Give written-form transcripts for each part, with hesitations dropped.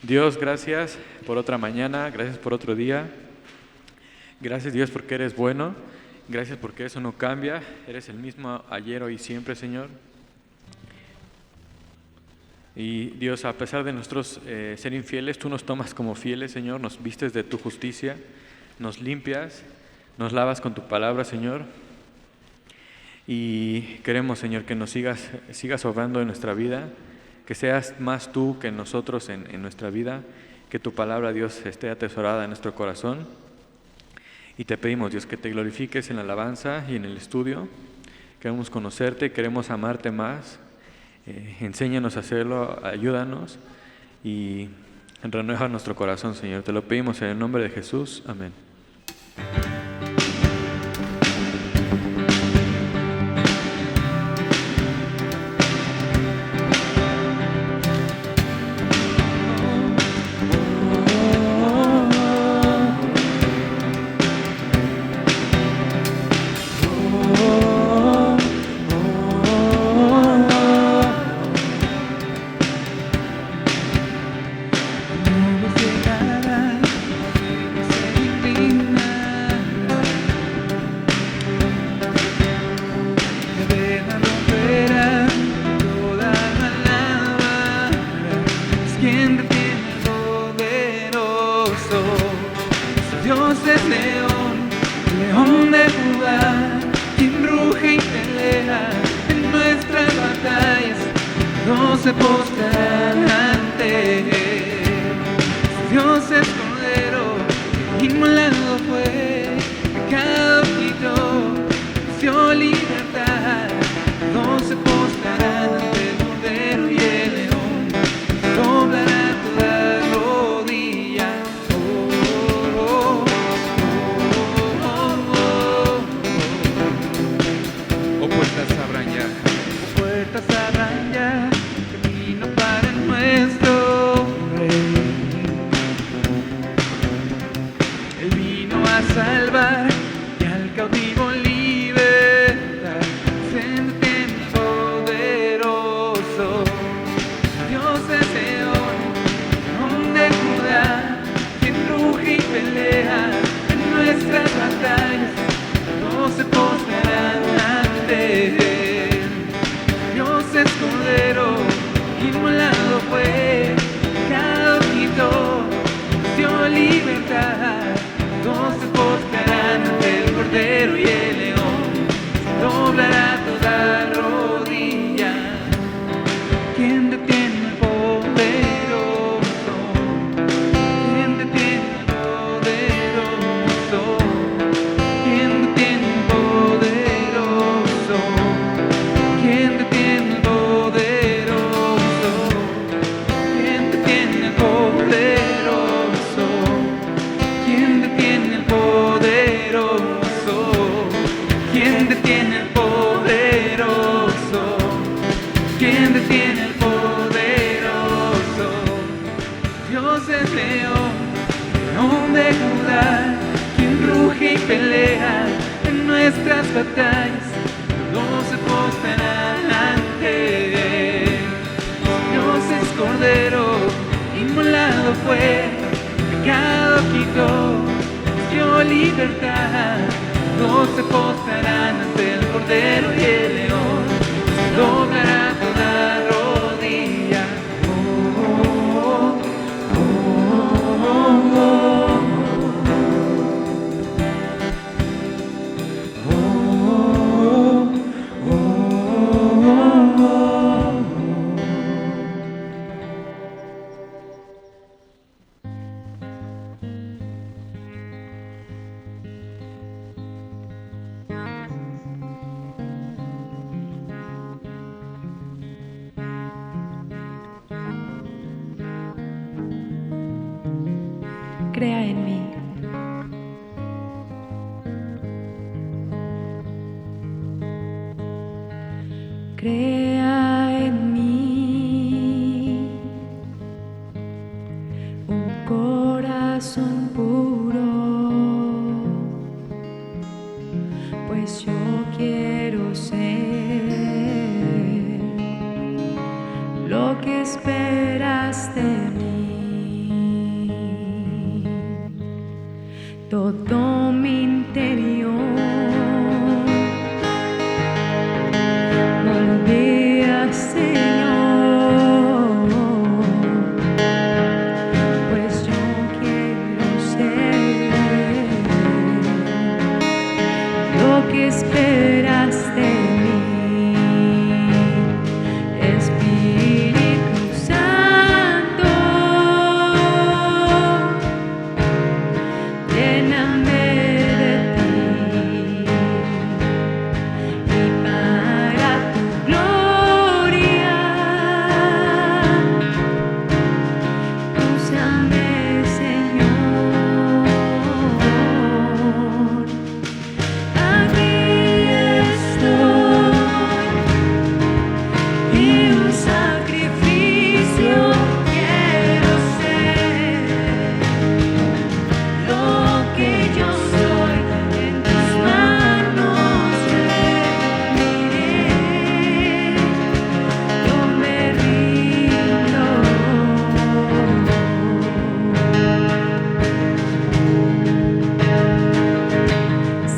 Dios, gracias por otra mañana, gracias por otro día. Gracias, Dios, porque eres bueno. Gracias porque eso no cambia. Eres el mismo ayer, hoy y siempre, Señor. Y Dios, a pesar de nosotros ser infieles, tú nos tomas como fieles, Señor. Nos vistes de tu justicia, nos limpias, nos lavas con tu palabra, Señor. Y queremos, Señor, que nos sigas obrando en nuestra vida, que seas más tú que nosotros en nuestra vida, que tu palabra, Dios, esté atesorada en nuestro corazón. Y te pedimos, Dios, que te glorifiques en la alabanza y en el estudio. Queremos conocerte, queremos amarte más. Enséñanos a hacerlo, ayúdanos y renueva nuestro corazón, Señor. Te lo pedimos en el nombre de Jesús. Amén. Crea en mí. Crea en mí un corazón puro, pues yo quiero ser lo que esperas de mí. todo mi interior. Moldea, Señor, pues yo quiero ser lo que esperas de mí. Espíritu Santo, lléname de ti, y para tu gloria, úsame, Señor. Aquí estoy, y un sacrificio quiero ser, lo que yo soy en tus manos rendiré, yo me rindo.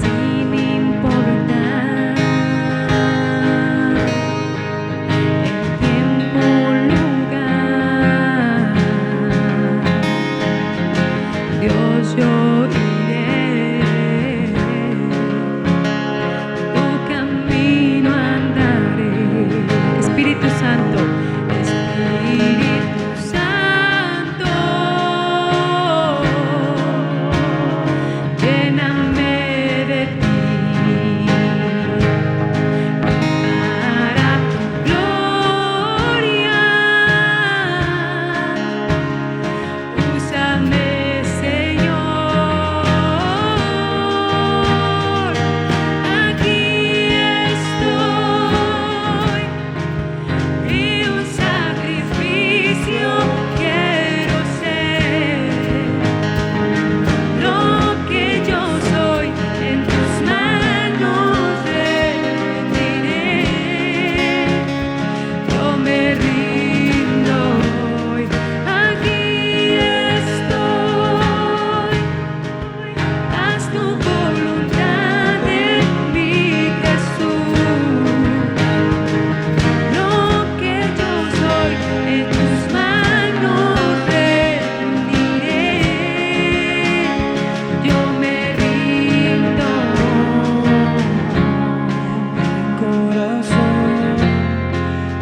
Sin importar el tiempo, lugar, Dios, yo iré, tu camino andaré. Espíritu Santo, Espíritu Santo, lléname de ti, para tu gloria, úsame, Señor. Aquí estoy, y un sacrificio quiero ser, lo que yo soy en tus manos rendiré, yo me rindo hoy. Aquí estoy, haz tu voluntad en mí, Jesús. Lo que yo soy en tus manos rendiré, yo me rindo. Mi corazón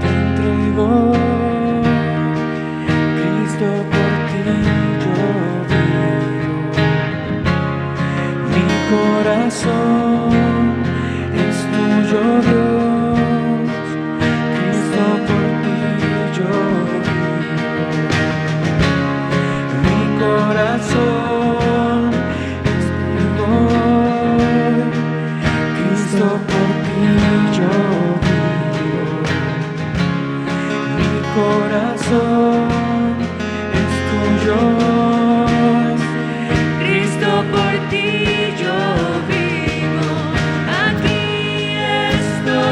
te entrego, Cristo, por ti yo vivo. Mi corazón es tuyo, Dios, Cristo, por ti yo vivo. Mi corazón es tuyo, Cristo, por ti yo vivo. Mi corazón es tuyo, Cristo, por ti yo vivo. Aquí estoy.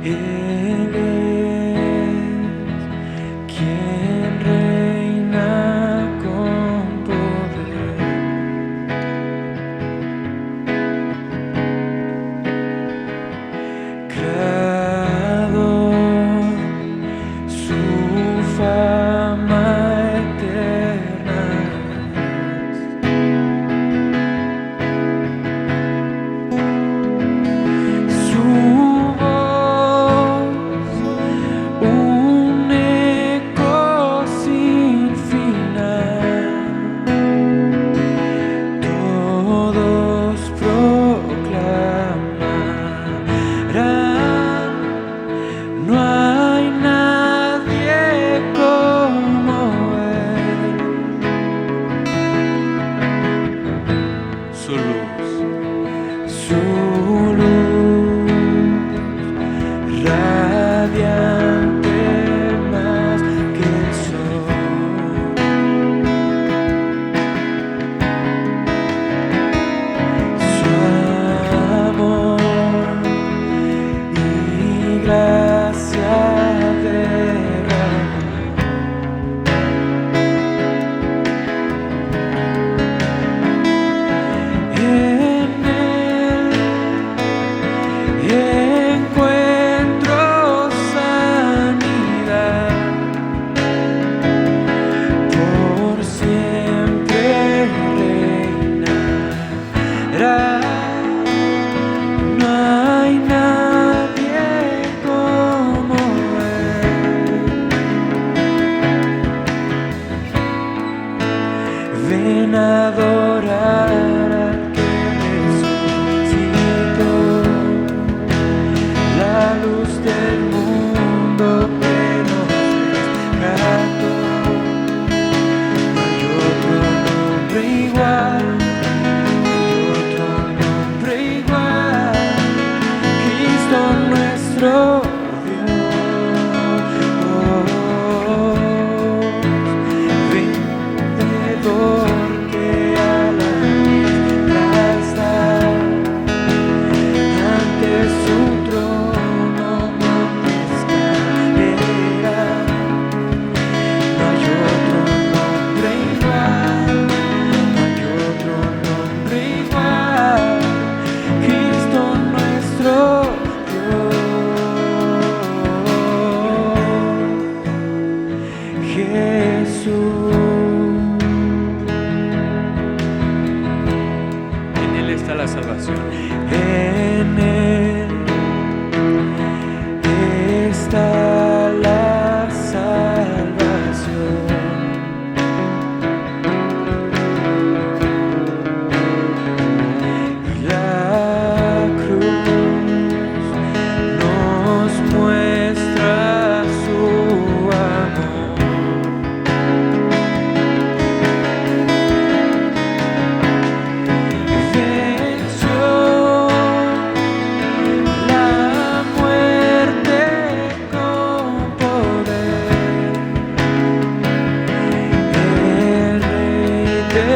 Él es quien reina con poder. Creador, su fama eterna es. Su voz, un eco sin final. Todos proclamarán: no hay nadie como Él. Su luz, radiante más que el sol. Su amor y gracia derrama. En Él encuentro sanidad, por siempre reinará. No hay nadie como Él. Ven a adorar al que resucitó, la luz del mundo que nos rescató. No hay otro nombre igual, no hay otro nombre igual. Cristo nuestro Dios, vencedor que a la diestra está. Ante su trono montes caerán. No hay otro nombre igual, no hay otro nombre igual. Cristo nuestro Dios, Jesús. En Él está la salvación. En Él está la salvación. Y la cruz nos muestra su amor. Venció la muerte con poder. El Rey de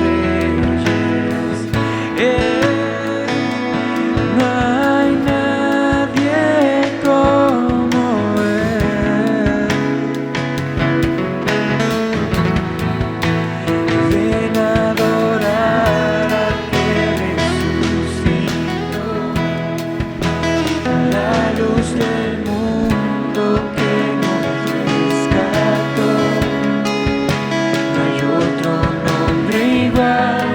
Reyes es. No hay nadie como Él. Ven a adorar al que resucitó, la luz del mundo que nos rescató. No hay otro nombre igual,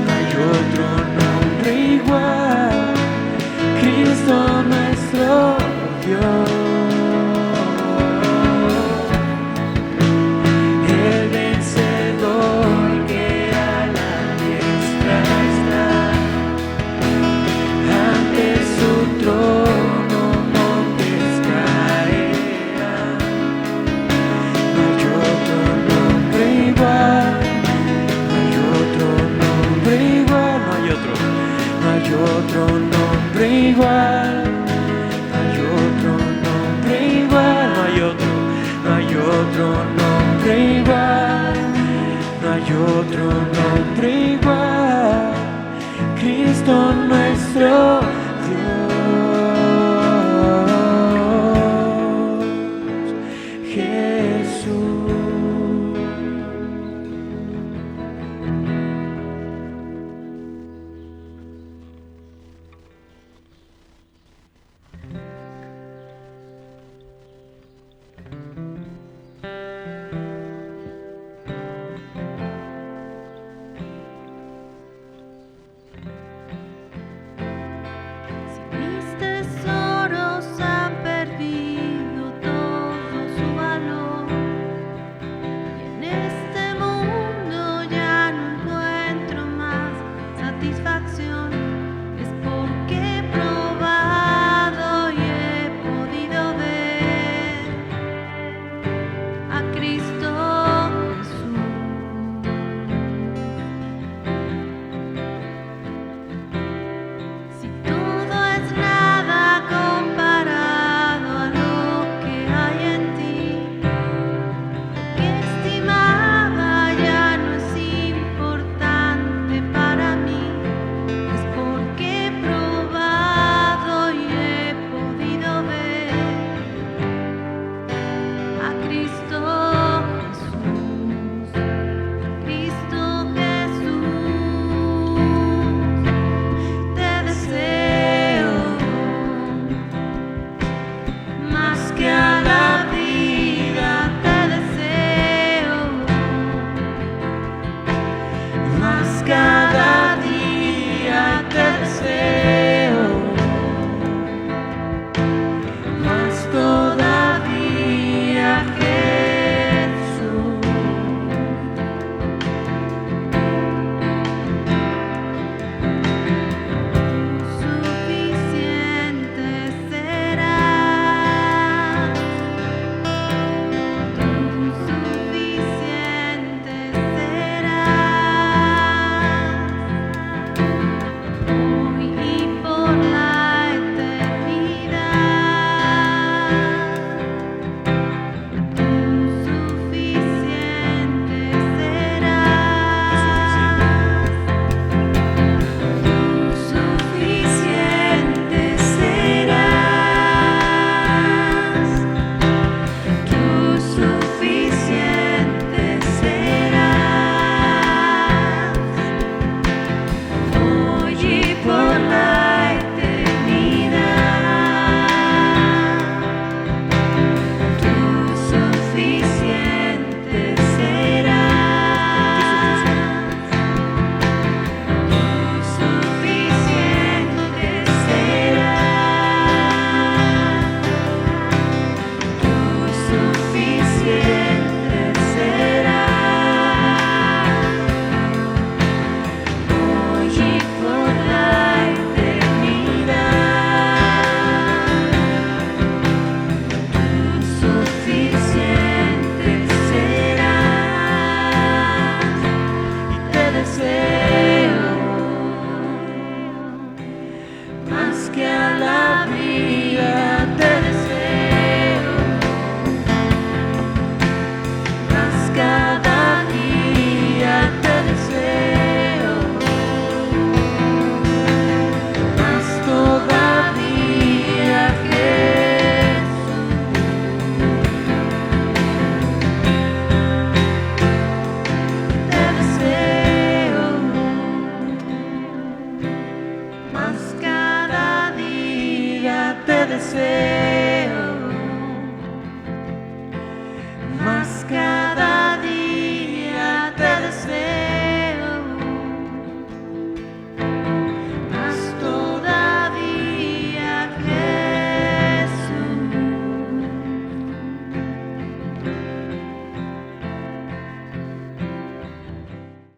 no hay otro nombre igual. Cristo nuestro Dios, el vencedor que a la diestra está. Ante su trono montes caerán. No hay otro nombre igual, no hay otro nombre igual, no hay otro, no hay otro nombre igual, no hay otro nombre igual, no hay otro, no hay otro nombre igual, no hay otro nombre igual. Cristo nuestro Dios.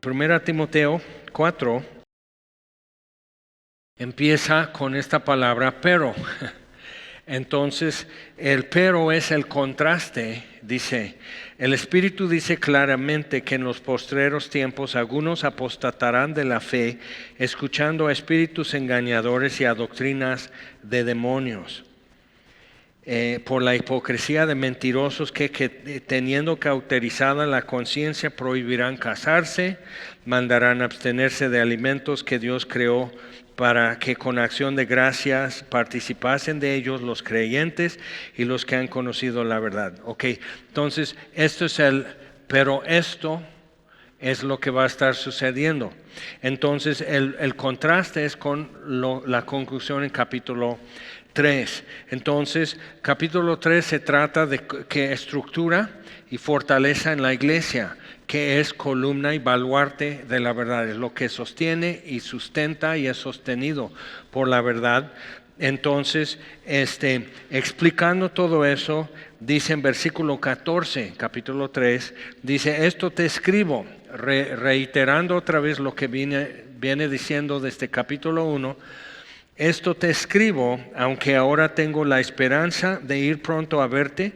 1 Timoteo 4 empieza con esta palabra pero. Entonces, el pero es el contraste. Dice, el Espíritu dice claramente que en los postreros tiempos algunos apostatarán de la fe, escuchando a espíritus engañadores y a doctrinas de demonios. Por la hipocresía de mentirosos que teniendo cauterizada la conciencia prohibirán casarse, mandarán abstenerse de alimentos que Dios creó para que con acción de gracias participasen de ellos los creyentes y los que han conocido la verdad. Ok, entonces esto es pero esto es lo que va a estar sucediendo. Entonces el contraste es con la conclusión en capítulo 3. Entonces, capítulo 3 se trata de que estructura y fortaleza en la iglesia, que es columna y baluarte de la verdad, es lo que sostiene y sustenta y es sostenido por la verdad. Entonces, explicando todo eso, dice en versículo 14, capítulo 3, dice, esto te escribo, reiterando otra vez lo que viene diciendo desde capítulo 1, esto te escribo, aunque ahora tengo la esperanza de ir pronto a verte,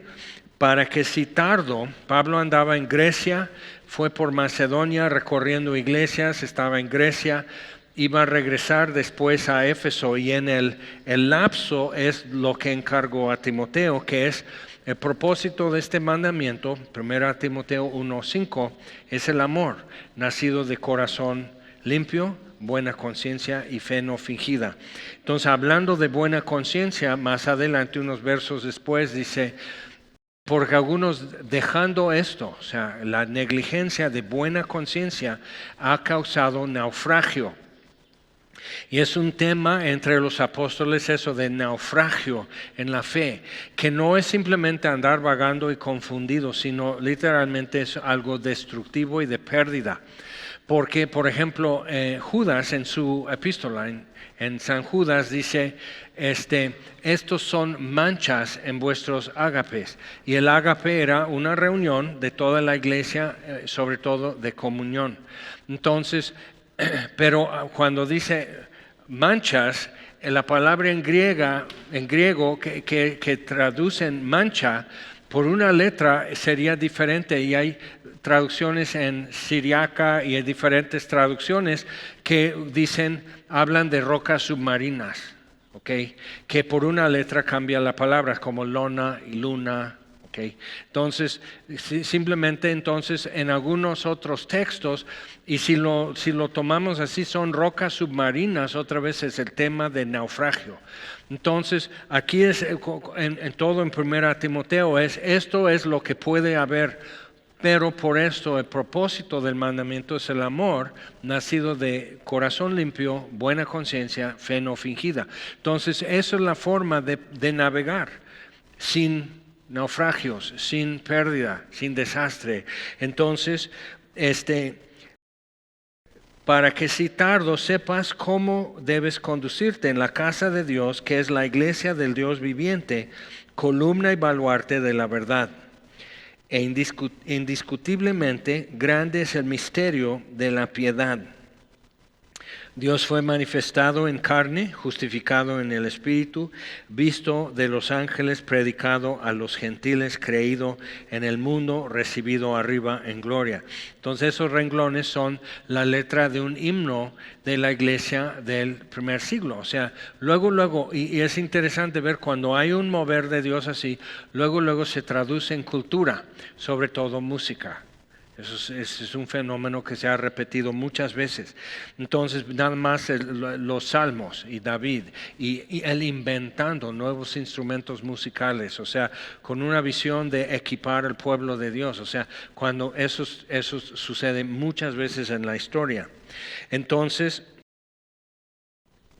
para que si tardo, Pablo andaba en Grecia, fue por Macedonia recorriendo iglesias, estaba en Grecia, iba a regresar después a Éfeso y en el lapso es lo que encargó a Timoteo, que es el propósito de este mandamiento, 1 Timoteo 1:5, es el amor, nacido de corazón limpio, buena conciencia y fe no fingida. Entonces, hablando de buena conciencia, más adelante, unos versos después, dice, porque algunos dejando esto, o sea, la negligencia de buena conciencia ha causado naufragio. Y es un tema entre los apóstoles eso de naufragio en la fe, que no es simplemente andar vagando y confundido, sino literalmente es algo destructivo y de pérdida. Porque, por ejemplo, Judas en su epístola, en San Judas dice, estos son manchas en vuestros ágapes. Y el ágape era una reunión de toda la iglesia, sobre todo de comunión. Entonces, pero cuando dice manchas, la palabra en griego que traducen mancha, por una letra sería diferente y hay traducciones en siriaca y hay diferentes traducciones que hablan de rocas submarinas, ¿okay? Que por una letra cambia la palabra, como lona y luna. Okay. Entonces, simplemente en algunos otros textos, y si lo tomamos así, son rocas submarinas, otra vez es el tema de naufragio. Entonces, aquí es en todo en 1 Timoteo, esto es lo que puede haber, pero por esto el propósito del mandamiento es el amor, nacido de corazón limpio, buena conciencia, fe no fingida. Entonces, eso es la forma de navegar sin naufragios, sin pérdida, sin desastre. Entonces, para que si tardo sepas cómo debes conducirte en la casa de Dios, que es la iglesia del Dios viviente, columna y baluarte de la verdad. E indiscutiblemente grande es el misterio de la piedad. Dios fue manifestado en carne, justificado en el Espíritu, visto de los ángeles, predicado a los gentiles, creído en el mundo, recibido arriba en gloria. Entonces esos renglones son la letra de un himno de la iglesia del primer siglo. O sea, luego, y es interesante ver cuando hay un mover de Dios así, luego se traduce en cultura, sobre todo música. Eso es un fenómeno que se ha repetido muchas veces. Entonces, nada más los salmos y David y él inventando nuevos instrumentos musicales, o sea, con una visión de equipar al pueblo de Dios. O sea, cuando eso sucede muchas veces en la historia. Entonces,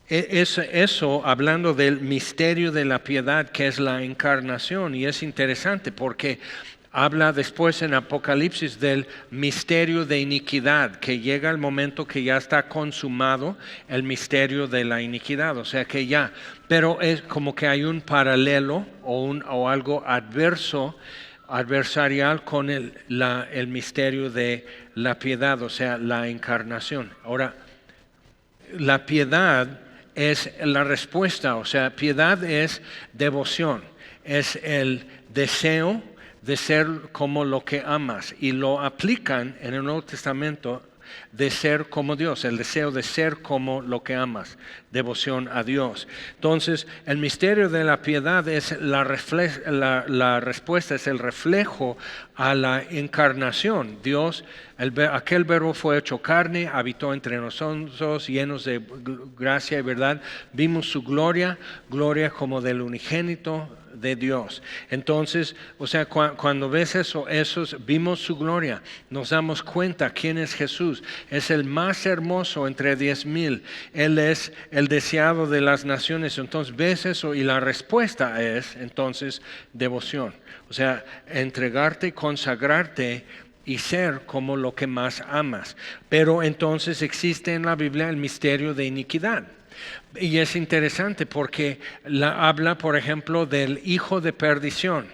eso hablando del misterio de la piedad, que es la encarnación, y es interesante porque habla después en Apocalipsis del misterio de iniquidad, que llega el momento que ya está consumado el misterio de la iniquidad, o sea que pero es como que hay un paralelo o algo adverso adversarial con el misterio de la piedad, o sea, la encarnación. Ahora, la piedad es la respuesta, o sea, piedad es devoción, es el deseo de ser como lo que amas, y lo aplican en el Nuevo Testamento de ser como Dios, el deseo de ser como lo que amas, devoción a Dios. Entonces, el misterio de la piedad es la respuesta, es el reflejo a la encarnación. Dios, aquel verbo fue hecho carne, habitó entre nosotros, llenos de gracia y verdad. Vimos su gloria, gloria como del unigénito de Dios. Entonces, o sea, cuando ves eso, vimos su gloria, nos damos cuenta quién es Jesús. Es el más hermoso entre 10,000. Él es el deseado de las naciones. Entonces ves eso y la respuesta es entonces devoción. O sea, entregarte, consagrarte y ser como lo que más amas. Pero entonces existe en la Biblia el misterio de iniquidad. Y es interesante porque habla, por ejemplo, del hijo de perdición.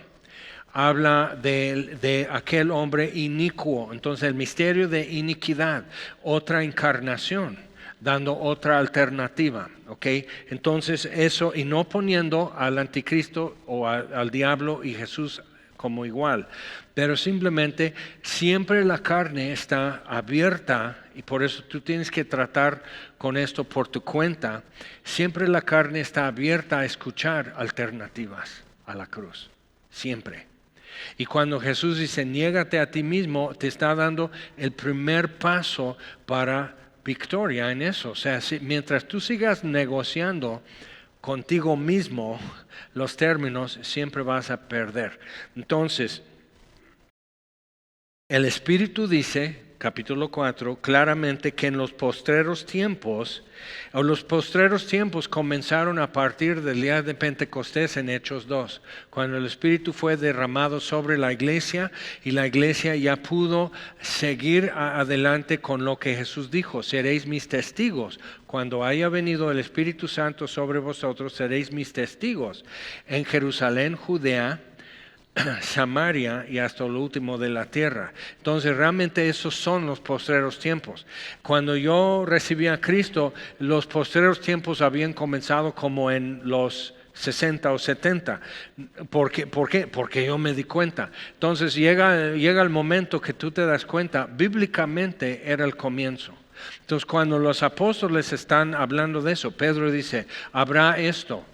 Habla de aquel hombre inicuo. Entonces el misterio de iniquidad, otra encarnación, dando otra alternativa. ¿Okay? Entonces eso, y no poniendo al anticristo o al diablo y Jesús como igual, pero simplemente siempre la carne está abierta, y por eso tú tienes que tratar con esto por tu cuenta. Siempre la carne está abierta a escuchar alternativas a la cruz, siempre. Y cuando Jesús dice niégate a ti mismo, te está dando el primer paso para victoria en eso. O sea, mientras tú sigas negociando contigo mismo los términos, siempre vas a perder. Entonces, el Espíritu dice, capítulo 4, claramente que en los postreros tiempos comenzaron a partir del día de Pentecostés en Hechos 2, cuando el Espíritu fue derramado sobre la iglesia y la iglesia ya pudo seguir adelante con lo que Jesús dijo: seréis mis testigos. Cuando haya venido el Espíritu Santo sobre vosotros, seréis mis testigos en Jerusalén, Judea, Samaria y hasta lo último de la tierra. Entonces realmente esos son los postreros tiempos. Cuando yo recibí a Cristo, los postreros tiempos habían comenzado como en los 60 o 70. ¿Por qué? Porque yo me di cuenta. Entonces llega el momento que tú te das cuenta, bíblicamente era el comienzo. Entonces cuando los apóstoles están hablando de eso, Pedro dice, habrá esto.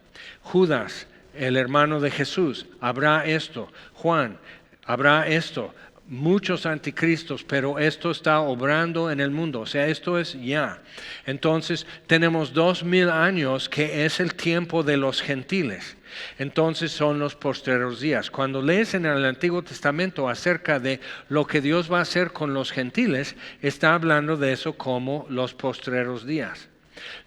Judas, el hermano de Jesús, habrá esto. Juan, habrá esto. Muchos anticristos, pero esto está obrando en el mundo. O sea, esto es ya. Entonces, tenemos 2000 años que es el tiempo de los gentiles. Entonces son los postreros días. Cuando lees en el Antiguo Testamento acerca de lo que Dios va a hacer con los gentiles, está hablando de eso como los postreros días.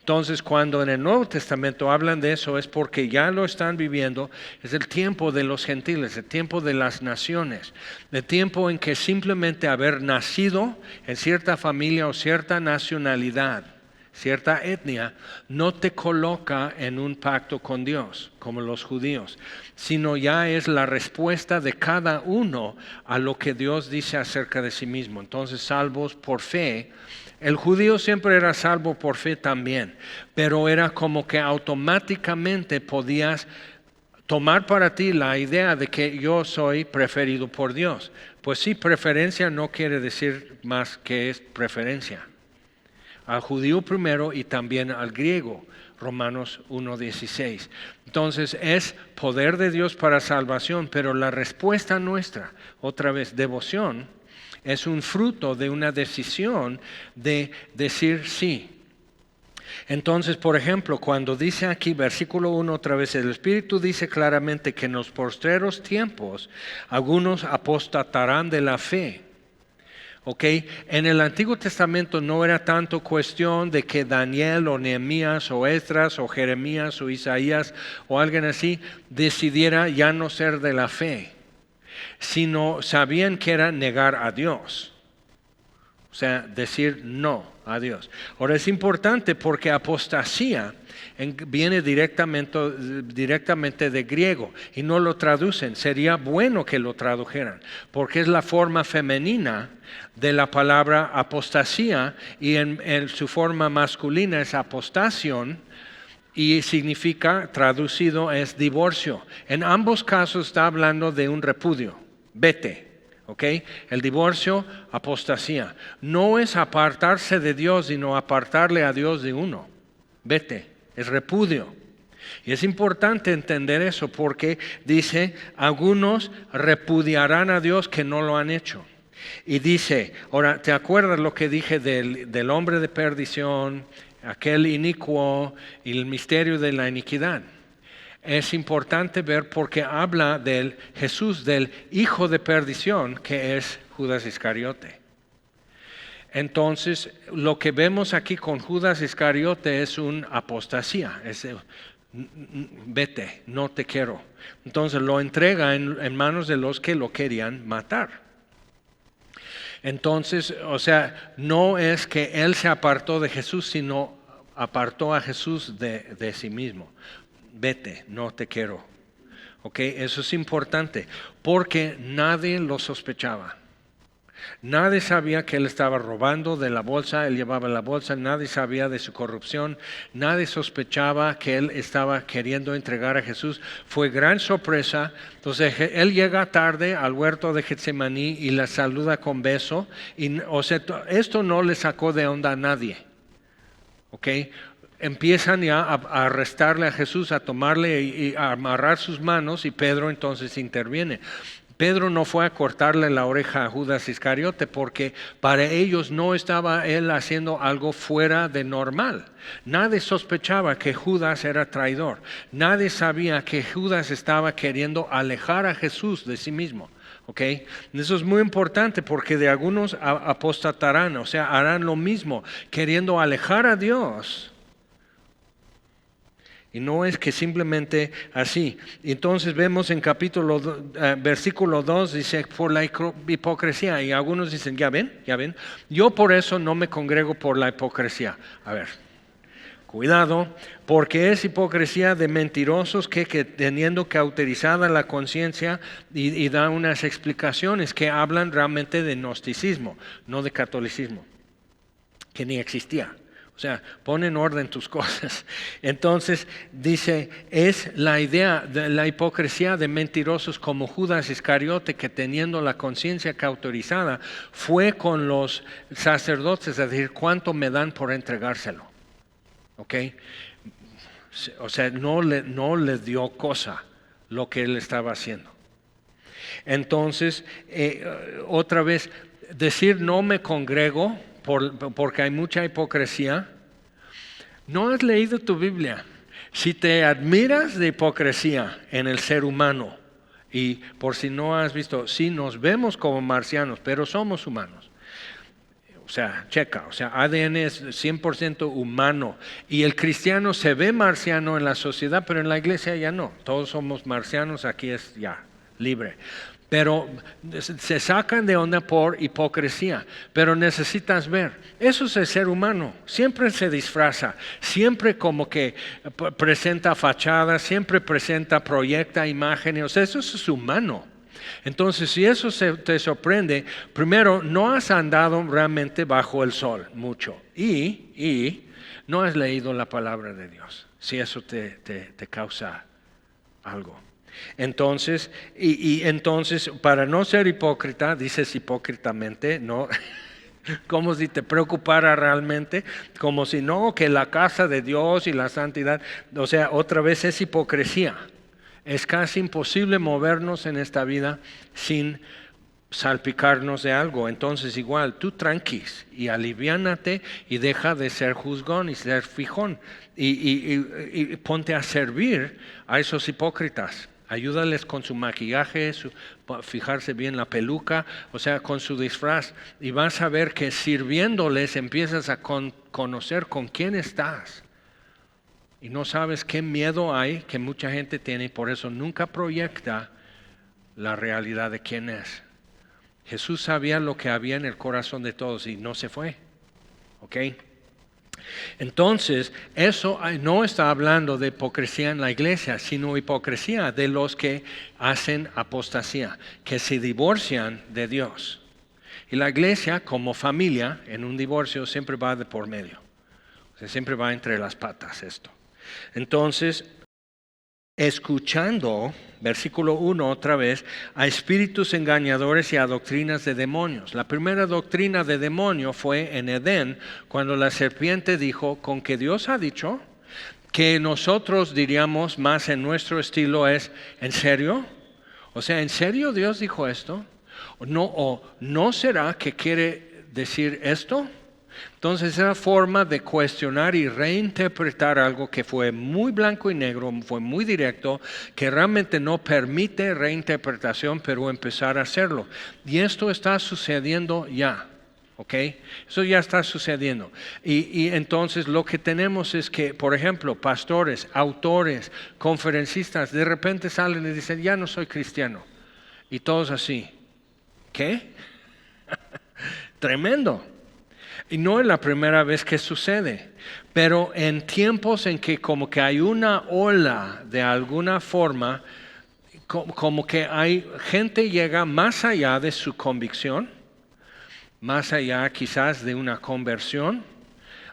Entonces, cuando en el Nuevo Testamento hablan de eso, es porque ya lo están viviendo. Es el tiempo de los gentiles, el tiempo de las naciones, el tiempo en que simplemente haber nacido en cierta familia o cierta nacionalidad, cierta etnia, no te coloca en un pacto con Dios, como los judíos, sino ya es la respuesta de cada uno a lo que Dios dice acerca de sí mismo. Entonces, salvos por fe. El judío siempre era salvo por fe también, pero era como que automáticamente podías tomar para ti la idea de que yo soy preferido por Dios. Pues sí, preferencia no quiere decir más que es preferencia. Al judío primero y también al griego, Romanos 1:16. Entonces es poder de Dios para salvación, pero la respuesta nuestra, otra vez, devoción, es un fruto de una decisión de decir sí. Entonces, por ejemplo, cuando dice aquí, versículo 1 otra vez, el Espíritu dice claramente que en los postreros tiempos algunos apostatarán de la fe. Okay. En el Antiguo Testamento no era tanto cuestión de que Daniel o Nehemías o Esdras o Jeremías o Isaías o alguien así decidiera ya no ser de la fe, sino sabían que era negar a Dios. O sea, decir no a Dios. Ahora es importante porque apostasía viene directamente de griego y no lo traducen. Sería bueno que lo tradujeran porque es la forma femenina de la palabra apostasía y en su forma masculina es apostación y significa, traducido, es divorcio. En ambos casos está hablando de un repudio. Vete. ¿Okay? El divorcio, apostasía. No es apartarse de Dios, sino apartarle a Dios de uno. Vete, es repudio. Y es importante entender eso porque dice, algunos repudiarán a Dios que no lo han hecho. Y dice, ahora, ¿te acuerdas lo que dije del hombre de perdición, aquel inicuo y el misterio de la iniquidad? Es importante ver porque habla del Jesús, del hijo de perdición, que es Judas Iscariote. Entonces, lo que vemos aquí con Judas Iscariote es una apostasía. Es, vete, no te quiero. Entonces lo entrega en manos de los que lo querían matar. Entonces, o sea, no es que él se apartó de Jesús, sino apartó a Jesús de sí mismo. Vete, no te quiero. ¿Ok? Eso es importante porque nadie lo sospechaba. Nadie sabía que él estaba robando de la bolsa, él llevaba la bolsa, nadie sabía de su corrupción, nadie sospechaba que él estaba queriendo entregar a Jesús. Fue gran sorpresa. Entonces él llega tarde al huerto de Getsemaní y la saluda con beso. Y, o sea, esto no le sacó de onda a nadie. ¿Ok? Empiezan ya a arrestarle a Jesús, a tomarle y a amarrar sus manos y Pedro entonces interviene. Pedro no fue a cortarle la oreja a Judas Iscariote porque para ellos no estaba él haciendo algo fuera de normal. Nadie sospechaba que Judas era traidor. Nadie sabía que Judas estaba queriendo alejar a Jesús de sí mismo. ¿Okay? Eso es muy importante porque de algunos apostatarán, o sea, harán lo mismo, queriendo alejar a Dios. Y no es que simplemente así. Entonces vemos en versículo 2, dice, por la hipocresía. Y algunos dicen, ya ven, yo por eso no me congrego por la hipocresía. A ver, cuidado, porque es hipocresía de mentirosos que teniendo cauterizada la conciencia y da unas explicaciones que hablan realmente de gnosticismo, no de catolicismo, que ni existía. O sea, pon en orden tus cosas. Entonces dice, es la idea de la hipocresía de mentirosos como Judas Iscariote que teniendo la conciencia cauterizada fue con los sacerdotes a decir cuánto me dan por entregárselo. ¿Ok? O sea, no le dio cosa lo que él estaba haciendo. Entonces, otra vez, decir no me congrego porque hay mucha hipocresía. No has leído tu Biblia. Si te admiras de hipocresía en el ser humano, y por si no has visto, sí nos vemos como marcianos, pero somos humanos. O sea, checa, o sea, ADN es 100% humano y el cristiano se ve marciano en la sociedad, pero en la iglesia ya no. Todos somos marcianos, aquí es ya libre. Pero se sacan de onda por hipocresía. Pero necesitas ver, eso es el ser humano. Siempre se disfraza, siempre como que presenta fachadas, siempre proyecta imágenes. O sea, eso es humano. Entonces, si eso te sorprende, primero, no has andado realmente bajo el sol mucho. Y no has leído la palabra de Dios. Si eso te causa algo. Entonces, entonces, para no ser hipócrita, dices hipócritamente, no, como si te preocupara realmente, como si no, que la casa de Dios y la santidad, o sea, otra vez es hipocresía. Es casi imposible movernos en esta vida sin salpicarnos de algo. Entonces igual, tú tranquis y aliviánate y deja de ser juzgón y ser fijón y ponte a servir a esos hipócritas. Ayúdales con su maquillaje, fijarse bien la peluca, o sea, con su disfraz. Y vas a ver que sirviéndoles empiezas a conocer con quién estás. Y no sabes qué miedo hay que mucha gente tiene y por eso nunca proyecta la realidad de quién es. Jesús sabía lo que había en el corazón de todos y no se fue. ¿Ok? Entonces, eso no está hablando de hipocresía en la iglesia, sino hipocresía de los que hacen apostasía, que se divorcian de Dios. Y la iglesia, como familia, en un divorcio siempre va de por medio. O sea, siempre va entre las patas esto. Entonces, escuchando, versículo 1 otra vez, a espíritus engañadores y a doctrinas de demonios. La primera doctrina de demonio fue en Edén, cuando la serpiente dijo, con que Dios ha dicho, que nosotros diríamos más en nuestro estilo es, ¿en serio? O sea, ¿en serio Dios dijo esto? ¿O no será que quiere decir esto? Entonces esa forma de cuestionar y reinterpretar algo que fue muy blanco y negro, fue muy directo, que realmente no permite reinterpretación, pero empezar a hacerlo. Y esto está sucediendo ya. ¿Ok? Eso ya está sucediendo. Y entonces lo que tenemos es que, por ejemplo, pastores, autores, conferencistas, de repente salen y dicen, ya no soy cristiano. Y todos así. ¿Qué? Tremendo. Y no es la primera vez que sucede, pero en tiempos en que como que hay una ola de alguna forma, como que hay gente llega más allá de su convicción, más allá quizás de una conversión,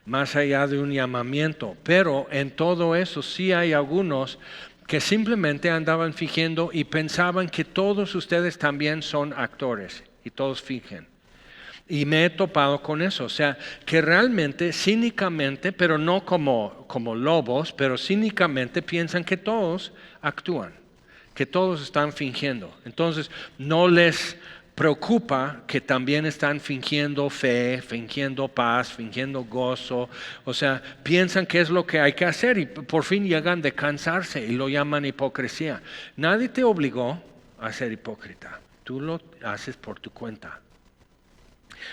más allá de un llamamiento, pero en todo eso sí hay algunos que simplemente andaban fingiendo y pensaban que todos ustedes también son actores y todos fingen. Y me he topado con eso, o sea, que realmente, cínicamente, pero no como lobos, pero cínicamente piensan que todos actúan, que todos están fingiendo. Entonces, no les preocupa que también están fingiendo fe, fingiendo paz, fingiendo gozo. O sea, piensan que es lo que hay que hacer y por fin llegan de cansarse y lo llaman hipocresía. Nadie te obligó a ser hipócrita, tú lo haces por tu cuenta.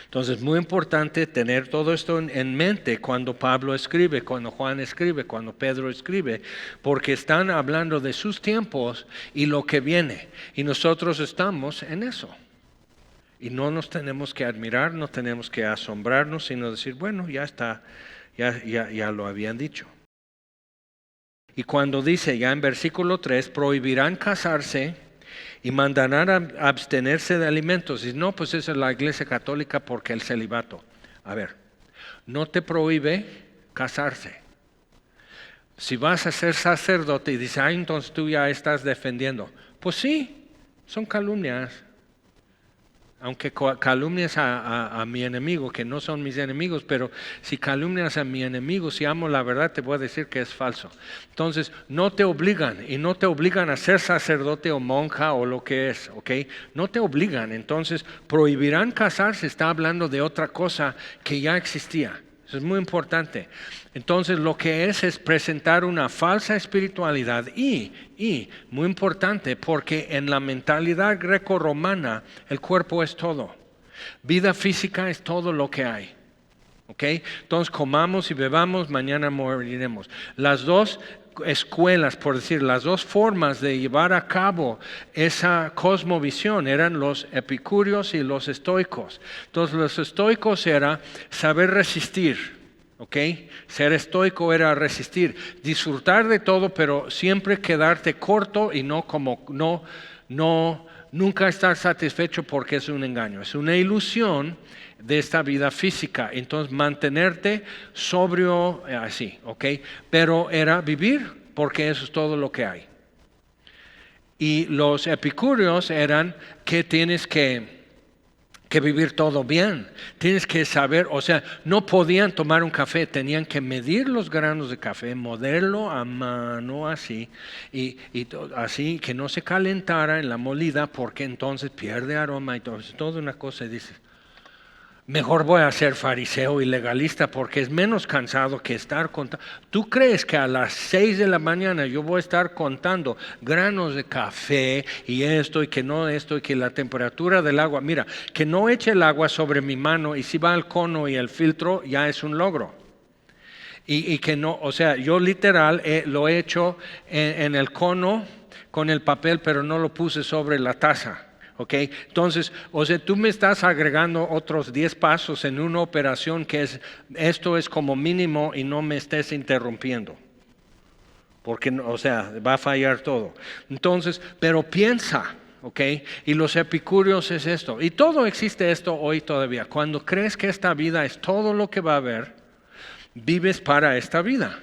Entonces, muy importante tener todo esto en mente cuando Pablo escribe, cuando Juan escribe, cuando Pedro escribe, porque están hablando de sus tiempos y lo que viene. Y nosotros estamos en eso. Y no nos tenemos que admirar, no tenemos que asombrarnos, sino decir, bueno, ya está, ya lo habían dicho. Y cuando dice ya en versículo 3, prohibirán casarse y mandarán a abstenerse de alimentos. Y no, pues esa es la iglesia católica porque el celibato. A ver, no te prohíbe casarse. Si vas a ser sacerdote y dices, entonces tú ya estás defendiendo. Pues sí, son calumnias. Aunque calumnias a mi enemigo, que no son mis enemigos, pero si calumnias a mi enemigo, si amo la verdad, te voy a decir que es falso. Entonces, no te obligan, y no te obligan a ser sacerdote o monja o lo que es, ¿ok? No te obligan, entonces prohibirán casarse, está hablando de otra cosa que ya existía. Eso es muy importante. Entonces lo que es presentar una falsa espiritualidad y muy importante porque en la mentalidad greco-romana el cuerpo es todo. Vida física es todo lo que hay. ¿Ok? Entonces comamos y bebamos, mañana moriremos. Las dos escuelas, por decir, las dos formas de llevar a cabo esa cosmovisión eran los epicúreos y los estoicos. Entonces los estoicos era saber resistir, ¿ok? Ser estoico era resistir, disfrutar de todo, pero siempre quedarte corto y nunca estar satisfecho porque es un engaño, es una ilusión de esta vida física. Entonces mantenerte sobrio así, ¿ok? Pero era vivir porque eso es todo lo que hay. Y los epicúreos eran que tienes que vivir todo bien, tienes que saber, o sea, no podían tomar un café, tenían que medir los granos de café, molerlo a mano así, y así que no se calentara en la molida porque entonces pierde aroma y todo, es toda una cosa y dices, mejor voy a ser fariseo y legalista porque es menos cansado que estar contando. ¿Tú crees que a las 6 de la mañana yo voy a estar contando granos de café y esto y que no esto y que la temperatura del agua? Mira, que no eche el agua sobre mi mano y si va al cono y el filtro ya es un logro. Y que no, o sea, yo literal lo he hecho en el cono con el papel pero no lo puse sobre la taza. ¿Ok? Entonces, o sea, tú me estás agregando otros 10 pasos en una operación que esto es como mínimo y no me estés interrumpiendo. Porque, o sea, va a fallar todo. Entonces, pero piensa, ¿ok? Y los epicúreos es esto. Y todo existe esto hoy todavía. Cuando crees que esta vida es todo lo que va a haber, vives para esta vida.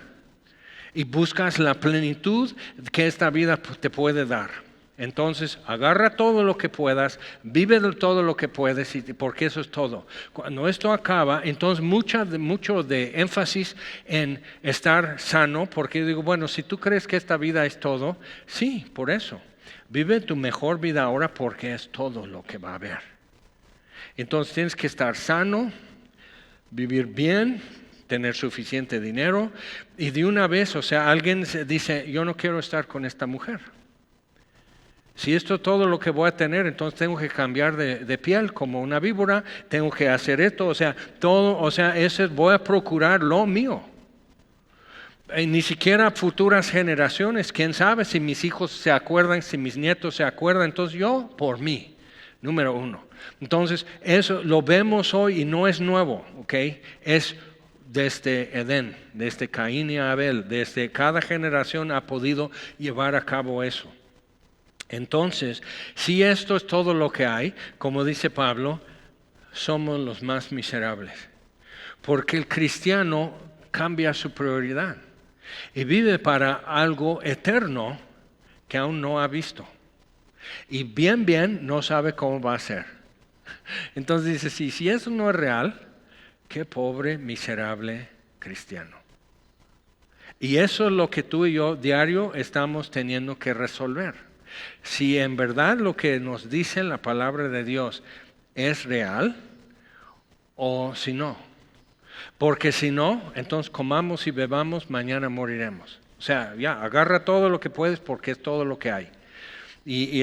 Y buscas la plenitud que esta vida te puede dar. Entonces, agarra todo lo que puedas, vive de todo lo que puedes, porque eso es todo. Cuando esto acaba, entonces mucho de énfasis en estar sano, porque yo digo, bueno, si tú crees que esta vida es todo, sí, por eso. Vive tu mejor vida ahora porque es todo lo que va a haber. Entonces tienes que estar sano, vivir bien, tener suficiente dinero, y de una vez, o sea, alguien dice, yo no quiero estar con esta mujer. Si esto es todo lo que voy a tener, entonces tengo que cambiar de piel como una víbora, tengo que hacer esto, o sea, todo, o sea, voy a procurar lo mío. Ni siquiera futuras generaciones, quién sabe si mis hijos se acuerdan, si mis nietos se acuerdan, entonces yo por mí, número uno. Entonces, eso lo vemos hoy y no es nuevo, ¿ok? Es desde Edén, desde Caín y Abel, desde cada generación ha podido llevar a cabo eso. Entonces, si esto es todo lo que hay, como dice Pablo, somos los más miserables. Porque el cristiano cambia su prioridad y vive para algo eterno que aún no ha visto. Y bien no sabe cómo va a ser. Entonces dice, si eso no es real, qué pobre, miserable cristiano. Y eso es lo que tú y yo diario estamos teniendo que resolver. Si en verdad lo que nos dice la palabra de Dios es real o si no. Porque si no, entonces comamos y bebamos, mañana moriremos. O sea, ya, agarra todo lo que puedes porque es todo lo que hay.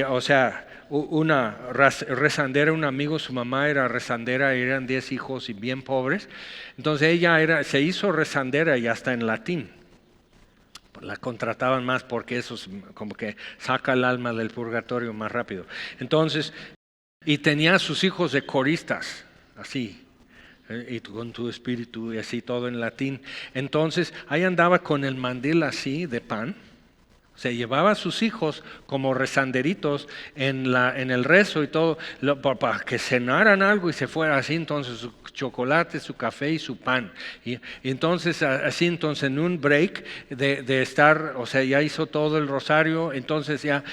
O sea, una rezandera, un amigo, su mamá era rezandera, eran 10 hijos y bien pobres. Entonces ella se hizo rezandera y hasta en latín. La contrataban más porque eso es como que saca el alma del purgatorio más rápido. Entonces, y tenía a sus hijos de coristas, así, y con tu espíritu y así todo en latín. Entonces, ahí andaba con el mandil así de pan. Se llevaba a sus hijos como rezanderitos en el rezo y todo, para que cenaran algo y se fuera así, entonces su chocolate, su café y su pan. Y entonces así, entonces en un break de estar, o sea, ya hizo todo el rosario, entonces ya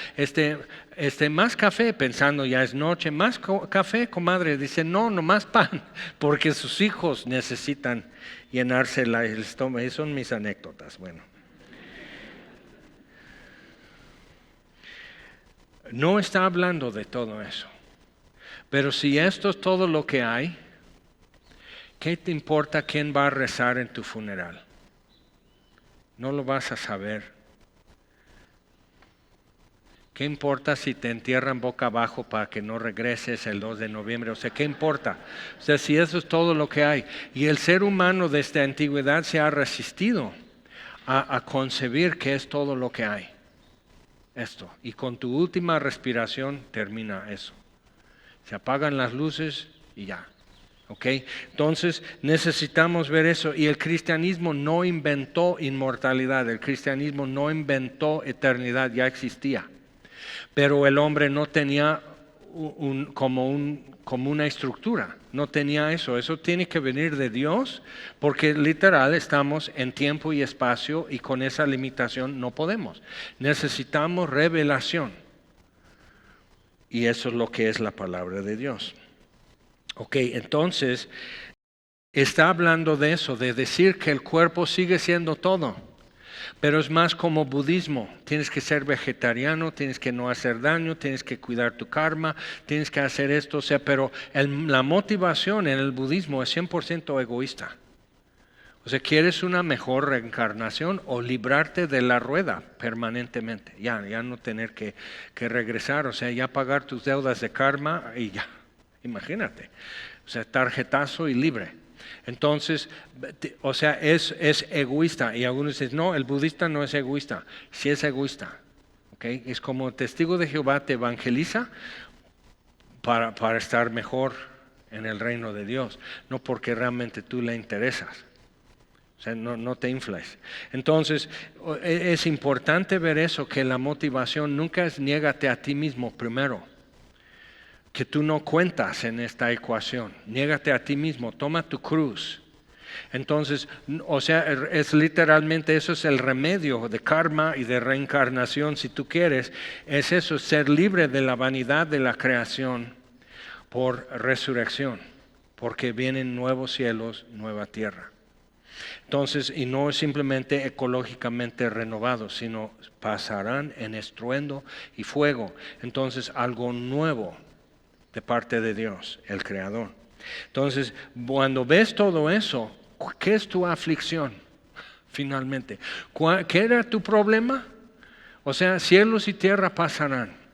más café, pensando ya es noche, más café, comadre, dice no más pan, porque sus hijos necesitan llenarse el estómago. Y son mis anécdotas, bueno. No está hablando de todo eso. Pero si esto es todo lo que hay, ¿qué te importa quién va a rezar en tu funeral? No lo vas a saber. ¿Qué importa si te entierran boca abajo para que no regreses el 2 de noviembre? O sea, ¿qué importa? O sea, si eso es todo lo que hay. Y el ser humano desde antigüedad se ha resistido a concebir que es todo lo que hay. Esto, y con tu última respiración termina eso. Se apagan las luces y ya. ¿Ok? Entonces necesitamos ver eso. Y el cristianismo no inventó inmortalidad, el cristianismo no inventó eternidad, ya existía. Pero el hombre no tenía como una estructura, no tenía eso. Eso tiene que venir de Dios, porque literal estamos en tiempo y espacio y con esa limitación no podemos. Necesitamos revelación. Y eso es lo que es la palabra de Dios. Ok, entonces está hablando de eso, de decir que el cuerpo sigue siendo todo. Pero es más como budismo, tienes que ser vegetariano, tienes que no hacer daño, tienes que cuidar tu karma, tienes que hacer esto, o sea, pero la motivación en el budismo es 100% egoísta. O sea, ¿quieres una mejor reencarnación o librarte de la rueda permanentemente? Ya no tener que regresar, o sea, ya pagar tus deudas de karma y ya, imagínate. O sea, tarjetazo y libre. Entonces, o sea, es egoísta. Y algunos dicen, no, el budista no es egoísta. Sí es egoísta. ¿Okay? Es como testigo de Jehová te evangeliza para estar mejor en el reino de Dios, no porque realmente tú le interesas. O sea, no te infles. Entonces, es importante ver eso, que la motivación nunca es niégate a ti mismo primero. Que tú no cuentas en esta ecuación. Niégate a ti mismo, toma tu cruz. Entonces, o sea, es literalmente eso es el remedio de karma y de reencarnación, si tú quieres. Es eso, ser libre de la vanidad de la creación por resurrección. Porque vienen nuevos cielos, nueva tierra. Entonces, y no es simplemente ecológicamente renovados, sino pasarán en estruendo y fuego. Entonces, algo nuevo de parte de Dios, el Creador. Entonces, cuando ves todo eso, ¿qué es tu aflicción? Finalmente, ¿qué era tu problema? O sea, cielos y tierra pasarán.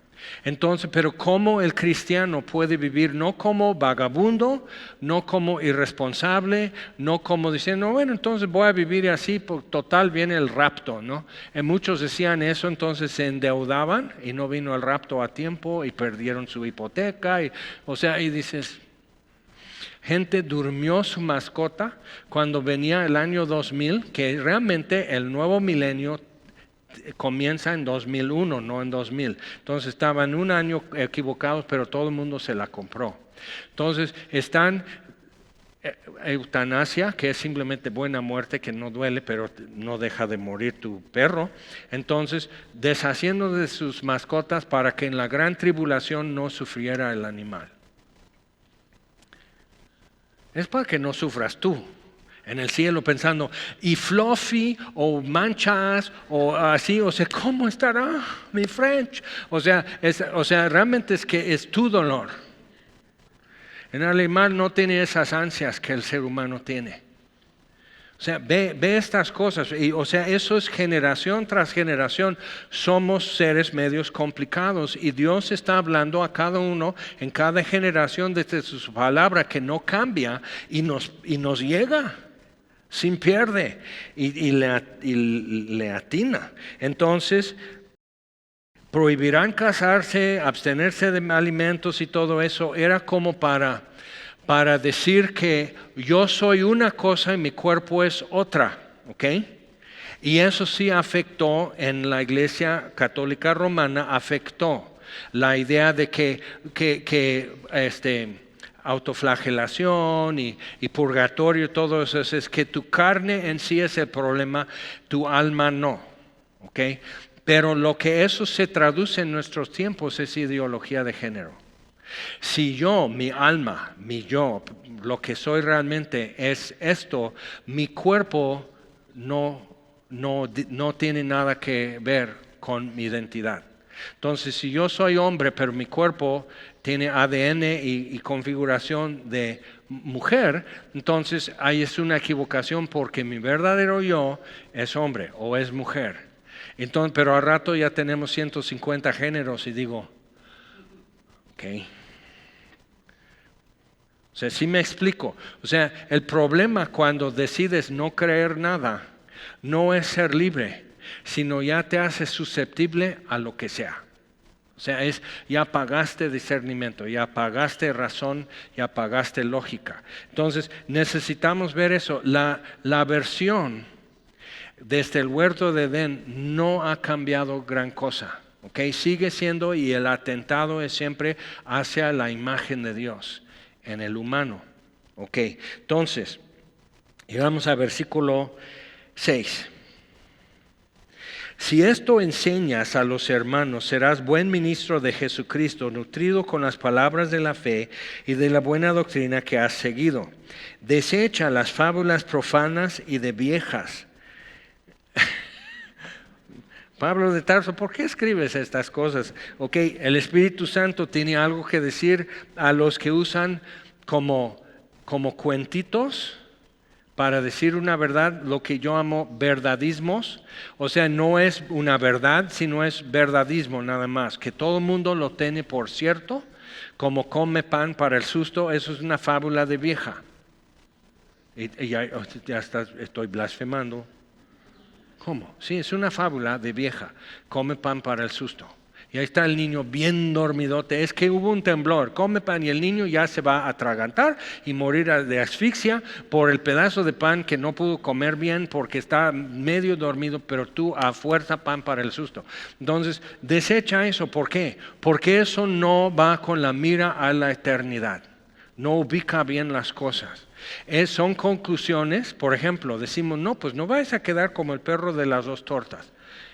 Entonces, pero ¿cómo el cristiano puede vivir no como vagabundo, no como irresponsable, no como diciendo, bueno, entonces voy a vivir así, por total viene el rapto, ¿no? Y muchos decían eso, entonces se endeudaban y no vino el rapto a tiempo y perdieron su hipoteca. Y dices, gente durmió su mascota cuando venía el año 2000, que realmente el nuevo milenio comienza en 2001, no en 2000. Entonces estaban un año equivocados, pero todo el mundo se la compró. Entonces están eutanasia, que es simplemente buena muerte, que no duele, pero no deja de morir tu perro. Entonces, deshaciendo de sus mascotas para que en la gran tribulación no sufriera el animal. Es para que no sufras tú. En el cielo pensando, y Fluffy, o Manchas, o así, o sea, ¿cómo estará mi French? O sea, realmente es que es tu dolor. En el animal no tiene esas ansias que el ser humano tiene. O sea, ve estas cosas, y, o sea, eso es generación tras generación, somos seres medios complicados, y Dios está hablando a cada uno, en cada generación, desde su palabra que no cambia, y nos llega. Sin pierde y le atina. Entonces, prohibirán casarse, abstenerse de alimentos y todo eso. Era como para decir que yo soy una cosa y mi cuerpo es otra. ¿Ok? Y eso sí afectó en la Iglesia Católica Romana, afectó la idea de que autoflagelación y purgatorio, todo eso es que tu carne en sí es el problema, tu alma no, ¿ok? Pero lo que eso se traduce en nuestros tiempos es ideología de género. Si yo, mi alma, mi yo, lo que soy realmente es esto, mi cuerpo no tiene nada que ver con mi identidad. Entonces, si yo soy hombre, pero mi cuerpo tiene ADN y configuración de mujer, entonces ahí es una equivocación porque mi verdadero yo es hombre o es mujer. Entonces, pero al rato ya tenemos 150 géneros y digo, ok. O sea, sí me explico. O sea, el problema cuando decides no creer nada no es ser libre, sino ya te haces susceptible a lo que sea. O sea, ya pagaste discernimiento, ya pagaste razón, ya pagaste lógica. Entonces, necesitamos ver eso. La versión desde el huerto de Edén no ha cambiado gran cosa. ¿Okay? Sigue siendo, y el atentado es siempre hacia la imagen de Dios en el humano. ¿Okay? Entonces, llegamos al versículo 6. Si esto enseñas a los hermanos, serás buen ministro de Jesucristo, nutrido con las palabras de la fe y de la buena doctrina que has seguido. Desecha las fábulas profanas y de viejas. Pablo de Tarso, ¿por qué escribes estas cosas? Ok, el Espíritu Santo tiene algo que decir a los que usan como cuentitos para decir una verdad, lo que yo llamo verdadismos. O sea, no es una verdad, sino es verdadismo nada más, que todo el mundo lo tiene por cierto, como come pan para el susto. Eso es una fábula de vieja. Y ya estoy blasfemando. ¿Cómo? Sí, es una fábula de vieja, come pan para el susto. Y ahí está el niño bien dormidote. Es que hubo un temblor, come pan y el niño ya se va a atragantar y morir de asfixia por el pedazo de pan que no pudo comer bien porque está medio dormido, pero tú a fuerza pan para el susto. Entonces, desecha eso. ¿Por qué? Porque eso no va con la mira a la eternidad. No ubica bien las cosas. Son conclusiones. Por ejemplo, decimos, no, pues no vais a quedar como el perro de las 2 tortas.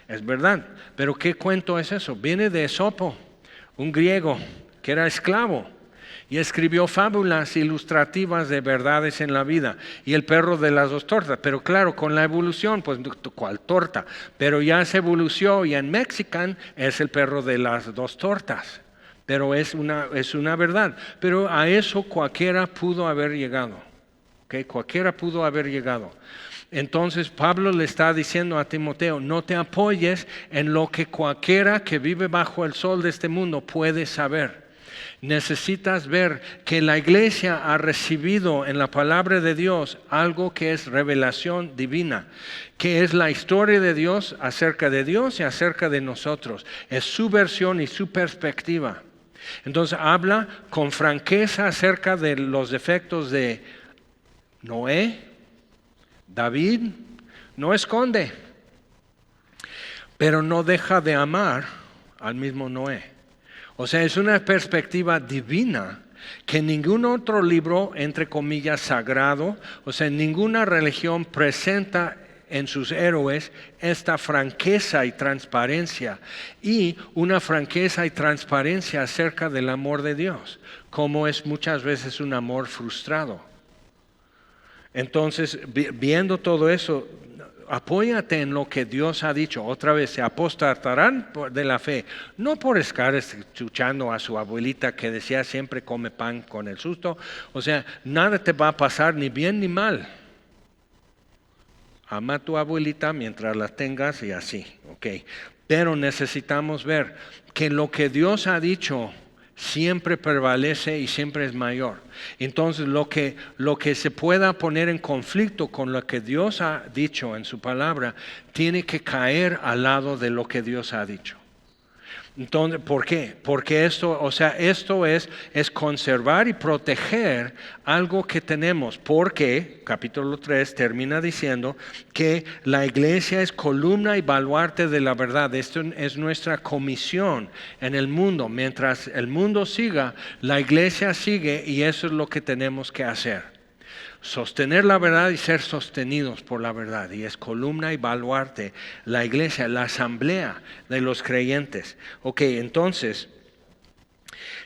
Es verdad, pero ¿qué cuento es eso? Viene de Esopo, un griego que era esclavo y escribió fábulas ilustrativas de verdades en la vida. Y el perro de las 2 tortas, pero claro, con la evolución, pues ¿cuál torta? Pero ya se evolucionó y en Mexican es el perro de las 2 tortas. Pero es una verdad. Pero a eso cualquiera pudo haber llegado. ¿Okay? Cualquiera pudo haber llegado. Entonces Pablo le está diciendo a Timoteo, no te apoyes en lo que cualquiera que vive bajo el sol de este mundo puede saber. Necesitas ver que la iglesia ha recibido en la palabra de Dios algo que es revelación divina, que es la historia de Dios acerca de Dios y acerca de nosotros. Es su versión y su perspectiva. Entonces habla con franqueza acerca de los defectos de Noé, David, no esconde, pero no deja de amar al mismo Noé. O sea, es una perspectiva divina que ningún otro libro, entre comillas, sagrado, o sea, ninguna religión presenta en sus héroes esta franqueza y transparencia, y una franqueza y transparencia acerca del amor de Dios, como es muchas veces un amor frustrado. Entonces, viendo todo eso, apóyate en lo que Dios ha dicho. Otra vez, se apostatarán de la fe, no por estar escuchando a su abuelita que decía siempre come pan con el susto. O sea, nada te va a pasar ni bien ni mal. Ama a tu abuelita mientras la tengas y así, ¿ok? Pero necesitamos ver que lo que Dios ha dicho siempre prevalece y siempre es mayor. Entonces lo que se pueda poner en conflicto con lo que Dios ha dicho en su palabra, tiene que caer al lado de lo que Dios ha dicho. Entonces, ¿por qué? Porque esto es conservar y proteger algo que tenemos. Porque, capítulo 3 termina diciendo que la iglesia es columna y baluarte de la verdad. Esto es nuestra comisión en el mundo. Mientras el mundo siga, la iglesia sigue y eso es lo que tenemos que hacer. Sostener la verdad y ser sostenidos por la verdad. Y es columna y baluarte la iglesia, la asamblea de los creyentes. Ok, entonces,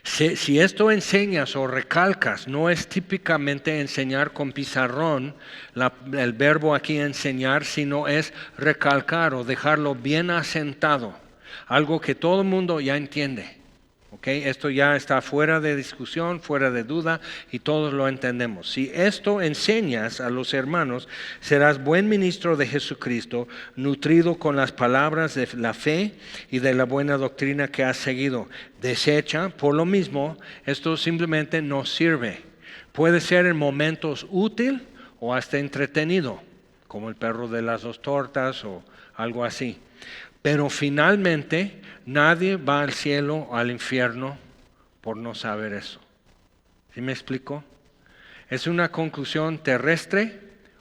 si esto enseñas o recalcas, no es típicamente enseñar con pizarrón, el verbo aquí enseñar, sino es recalcar o dejarlo bien asentado. Algo que todo el mundo ya entiende. Okay, esto ya está fuera de discusión, fuera de duda y todos lo entendemos. Si esto enseñas a los hermanos, serás buen ministro de Jesucristo, nutrido con las palabras de la fe y de la buena doctrina que has seguido. Desecha, por lo mismo, esto simplemente no sirve. Puede ser en momentos útil o hasta entretenido, como el perro de las 2 tortas o algo así. Pero finalmente nadie va al cielo o al infierno por no saber eso. ¿Sí me explico? Es una conclusión terrestre,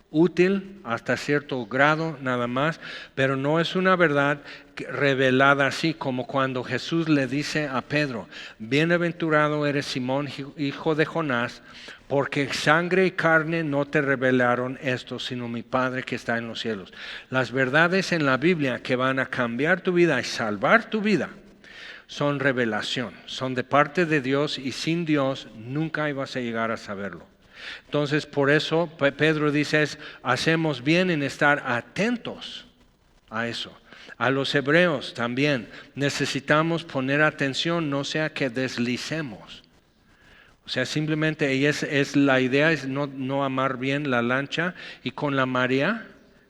útil hasta cierto grado nada más, pero no es una verdad revelada así como cuando Jesús le dice a Pedro, bienaventurado eres Simón, hijo de Jonás, porque sangre y carne no te revelaron esto, sino mi Padre que está en los cielos. Las verdades en la Biblia que van a cambiar tu vida y salvar tu vida son revelación, son de parte de Dios y sin Dios nunca ibas a llegar a saberlo. Entonces por eso Pedro dice, hacemos bien en estar atentos a eso. A los hebreos también necesitamos poner atención, no sea que deslicemos. O sea, simplemente la idea es no amar bien la lancha y con la marea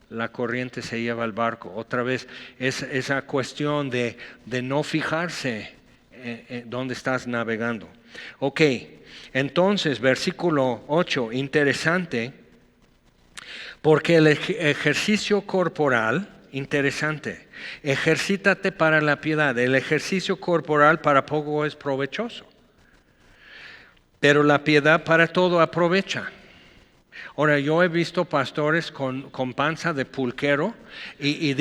la corriente se lleva al barco. Otra vez es esa cuestión de no fijarse en dónde estás navegando. Ok, entonces versículo 8, interesante, porque el ejercicio corporal interesante. Ejercítate para la piedad. El ejercicio corporal para poco es provechoso, pero la piedad para todo aprovecha. Ahora, yo he visto pastores con panza de pulquero y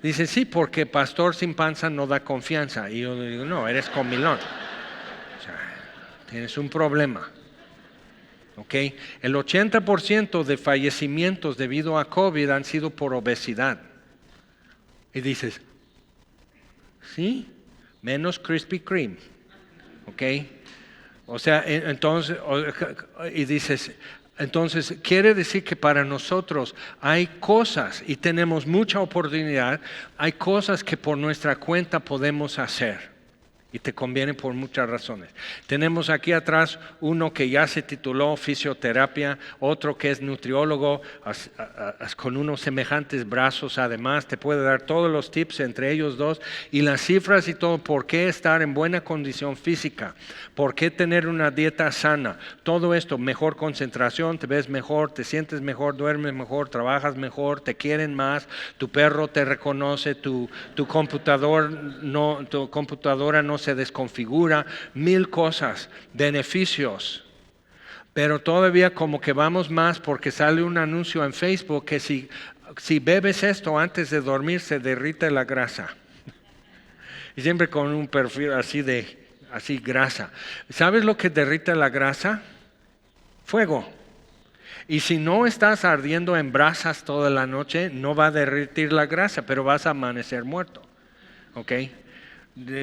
dice, sí, porque pastor sin panza no da confianza. Y yo digo, no, eres comilón. O sea, tienes un problema. ¿Okay? El 80% de fallecimientos debido a COVID han sido por obesidad. Y dices, sí, menos Krispy Kreme. ¿Ok? O sea, entonces, y dices, entonces quiere decir que para nosotros hay cosas y tenemos mucha oportunidad, hay cosas que por nuestra cuenta podemos hacer. Y te conviene por muchas razones. Tenemos aquí atrás uno que ya se tituló fisioterapia, otro que es nutriólogo, con unos semejantes brazos además, te puede dar todos los tips entre ellos dos y las cifras y todo, por qué estar en buena condición física, por qué tener una dieta sana, todo esto, mejor concentración, te ves mejor, te sientes mejor, duermes mejor, trabajas mejor, te quieren más, tu perro te reconoce, tu computadora no se desconfigura, 1000 cosas, beneficios. Pero todavía como que vamos más porque sale un anuncio en Facebook que si bebes esto antes de dormir se derrite la grasa. Y siempre con un perfil así grasa. ¿Sabes lo que derrite la grasa? Fuego. Y si no estás ardiendo en brasas toda la noche, no va a derretir la grasa, pero vas a amanecer muerto. ¿Ok?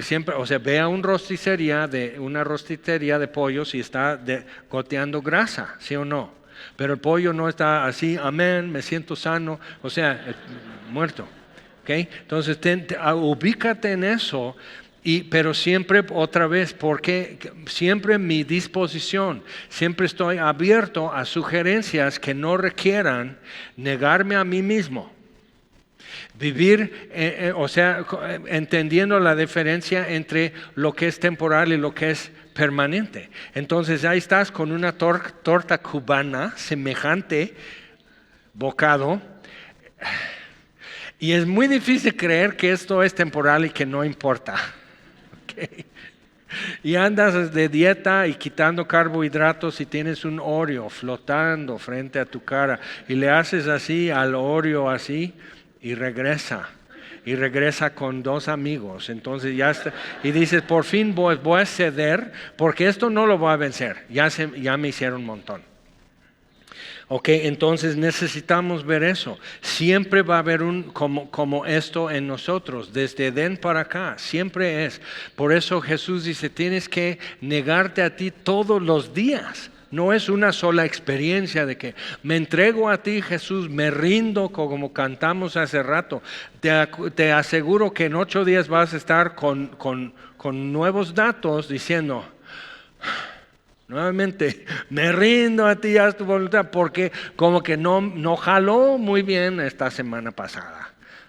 Siempre, o sea, ve a una rosticería de pollos y está goteando grasa, ¿sí o no? Pero el pollo no está así, amén, me siento sano, o sea, muerto. ¿Okay? Entonces, ubícate en eso, pero siempre otra vez, porque siempre mi disposición, siempre estoy abierto a sugerencias que no requieran negarme a mí mismo. Vivir, o sea, entendiendo la diferencia entre lo que es temporal y lo que es permanente. Entonces ahí estás con una torta cubana semejante, bocado, y es muy difícil creer que esto es temporal y que no importa. ¿Okay? Y andas de dieta y quitando carbohidratos y tienes un Oreo flotando frente a tu cara y le haces así al Oreo así. Y regresa con 2 amigos. Entonces ya está, y dices, por fin voy a ceder, porque esto no lo voy a vencer. Ya me hicieron un montón. Ok, entonces necesitamos ver eso. Siempre va a haber como esto en nosotros, desde Edén para acá, siempre es. Por eso Jesús dice, tienes que negarte a ti todos los días. No es una sola experiencia de que me entrego a ti, Jesús, me rindo como cantamos hace rato. Te aseguro que en 8 días vas a estar con nuevos datos diciendo, nuevamente, me rindo a ti, haz tu voluntad, porque como que no jaló muy bien esta semana pasada.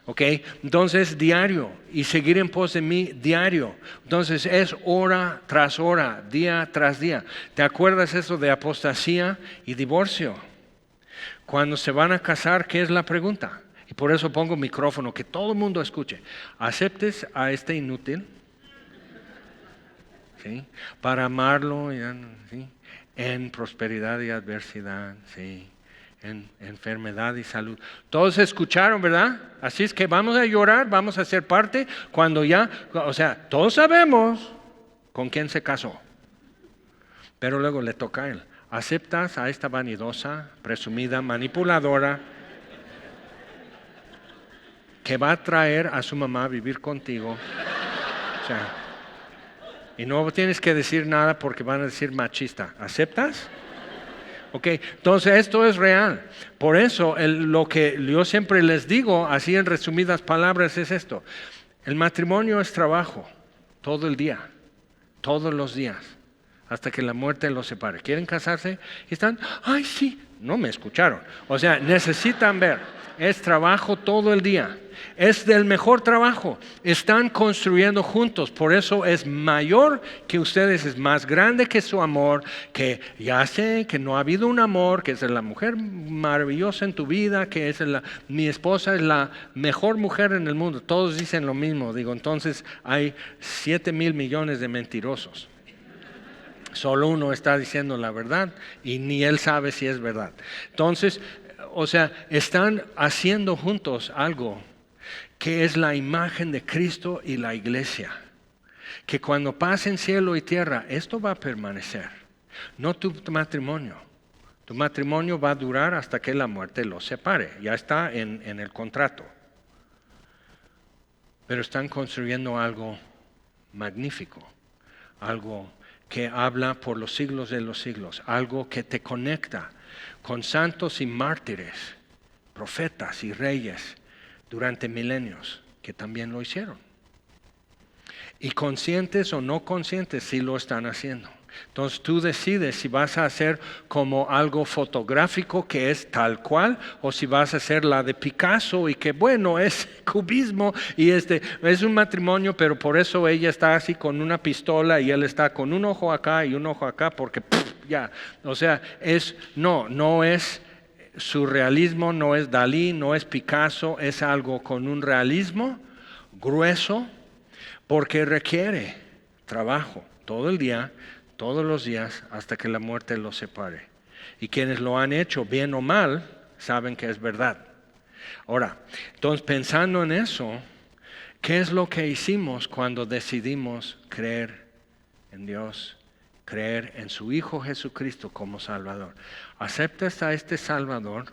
¿Ok? Entonces, diario, y seguir en pos de mí diario. Entonces, es hora tras hora, día tras día. ¿Te acuerdas eso de apostasía y divorcio? Cuando se van a casar, ¿qué es la pregunta? Y por eso pongo micrófono, que todo el mundo escuche. ¿Aceptes a este inútil? ¿Sí? Para amarlo, ¿sí? En prosperidad y adversidad, ¿sí? En enfermedad y salud. Todos escucharon, ¿verdad? Así es que vamos a llorar, vamos a ser parte cuando o sea, todos sabemos con quién se casó. Pero luego le toca a él. ¿Aceptas a esta vanidosa, presumida, manipuladora que va a traer a su mamá a vivir contigo? O sea, y no tienes que decir nada porque van a decir machista. ¿Aceptas? Ok, entonces esto es real. Por eso lo que yo siempre les digo, así en resumidas palabras, es esto. El matrimonio es trabajo, todo el día, todos los días, hasta que la muerte los separe. ¿Quieren casarse? Y están, ay sí, no me escucharon. O sea, necesitan ver. Es trabajo todo el día. Es del mejor trabajo. Están construyendo juntos. Por eso es mayor que ustedes. Es más grande que su amor. Que ya sé que no ha habido un amor. Que es la mujer maravillosa en tu vida. Que mi esposa es la mejor mujer en el mundo. Todos dicen lo mismo. Digo, entonces hay 7,000 millones de mentirosos. Solo uno está diciendo la verdad y ni él sabe si es verdad. Entonces, o sea, están haciendo juntos algo que es la imagen de Cristo y la iglesia. Que cuando pasen cielo y tierra, esto va a permanecer. No tu matrimonio. Tu matrimonio va a durar hasta que la muerte los separe. Ya está en el contrato. Pero están construyendo algo magnífico. Algo que habla por los siglos de los siglos. Algo que te conecta con santos y mártires, profetas y reyes durante milenios que también lo hicieron. Y conscientes o no conscientes, sí lo están haciendo. Entonces tú decides si vas a hacer como algo fotográfico que es tal cual, o si vas a hacer la de Picasso y que bueno, es cubismo y es un matrimonio, pero por eso ella está así con una pistola y él está con un ojo acá y un ojo acá porque ya, o sea, no es surrealismo, no es Dalí, no es Picasso, es algo con un realismo grueso porque requiere trabajo todo el día, todos los días, hasta que la muerte los separe. Y quienes lo han hecho, bien o mal, saben que es verdad. Ahora, entonces pensando en eso, ¿qué es lo que hicimos cuando decidimos creer en Dios? Creer en su Hijo Jesucristo como Salvador. ¿Aceptas a este Salvador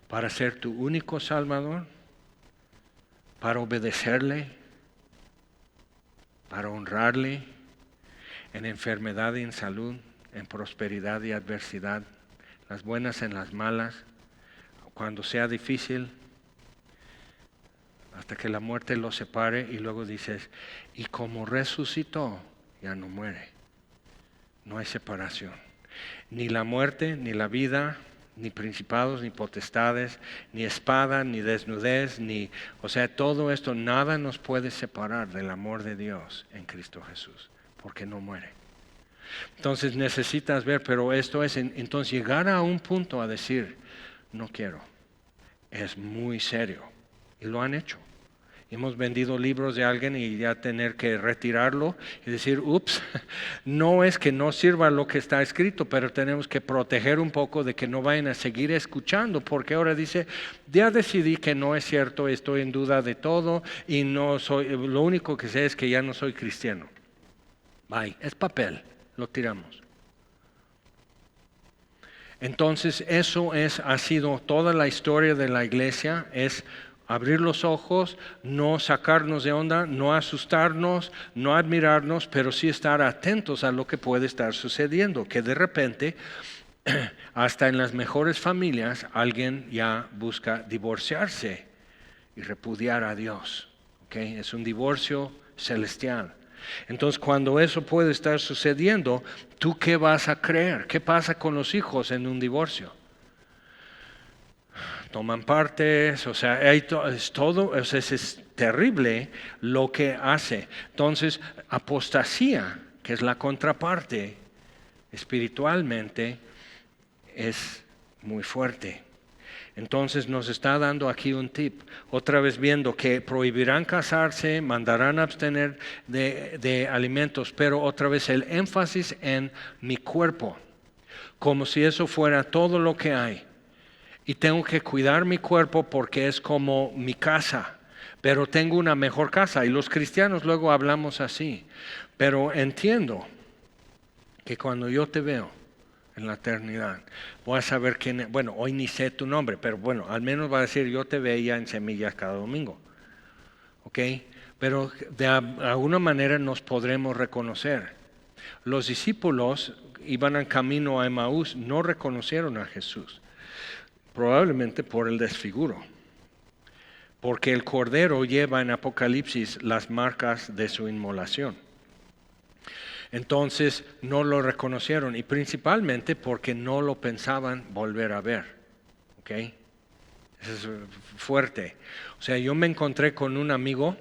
para ser tu único Salvador? ¿Para obedecerle? ¿Para honrarle? En enfermedad y en salud, en prosperidad y adversidad, las buenas en las malas, cuando sea difícil, hasta que la muerte los separe, y luego dices, y como resucitó, ya no muere. No hay separación. Ni la muerte, ni la vida, ni principados, ni potestades, ni espada, ni desnudez, o sea, todo esto, nada nos puede separar del amor de Dios en Cristo Jesús. Porque no muere. Entonces necesitas ver, pero esto es, entonces llegar a un punto a decir, no quiero, es muy serio. Y lo han hecho. Hemos vendido libros de alguien y ya tener que retirarlo y decir, ups, no es que no sirva lo que está escrito, pero tenemos que proteger un poco de que no vayan a seguir escuchando, porque ahora dice, ya decidí que no es cierto, estoy en duda de todo y no soy, lo único que sé es que ya no soy cristiano. Bye, es papel, lo tiramos. Entonces eso ha sido toda la historia de la iglesia, es abrir los ojos, no sacarnos de onda, no asustarnos, no admirarnos, pero sí estar atentos a lo que puede estar sucediendo, que de repente, hasta en las mejores familias, alguien ya busca divorciarse y repudiar a Dios. ¿Okay? Es un divorcio celestial. Entonces, cuando eso puede estar sucediendo, ¿tú qué vas a creer? ¿Qué pasa con los hijos en un divorcio? Toman partes, o sea, es todo, o sea, es terrible lo que hace. Entonces, apostasía, que es la contraparte, espiritualmente, es muy fuerte. Entonces nos está dando aquí un tip, otra vez viendo que prohibirán casarse, mandarán a abstener de alimentos, pero otra vez el énfasis en mi cuerpo, como si eso fuera todo lo que hay. Y tengo que cuidar mi cuerpo porque es como mi casa, pero tengo una mejor casa. Y los cristianos luego hablamos así, pero entiendo que cuando yo te veo en la eternidad, voy a saber quién, bueno, hoy ni sé tu nombre, pero bueno, al menos va a decir, yo te veía en Semillas cada domingo, ¿ok? Pero de alguna manera nos podremos reconocer. Los discípulos iban en camino a Emaús, no reconocieron a Jesús, probablemente por el desfiguro, porque el Cordero lleva en Apocalipsis las marcas de su inmolación. Entonces no lo reconocieron y principalmente porque no lo pensaban volver a ver. ¿Ok? Eso es fuerte. O sea, yo me encontré con un amigo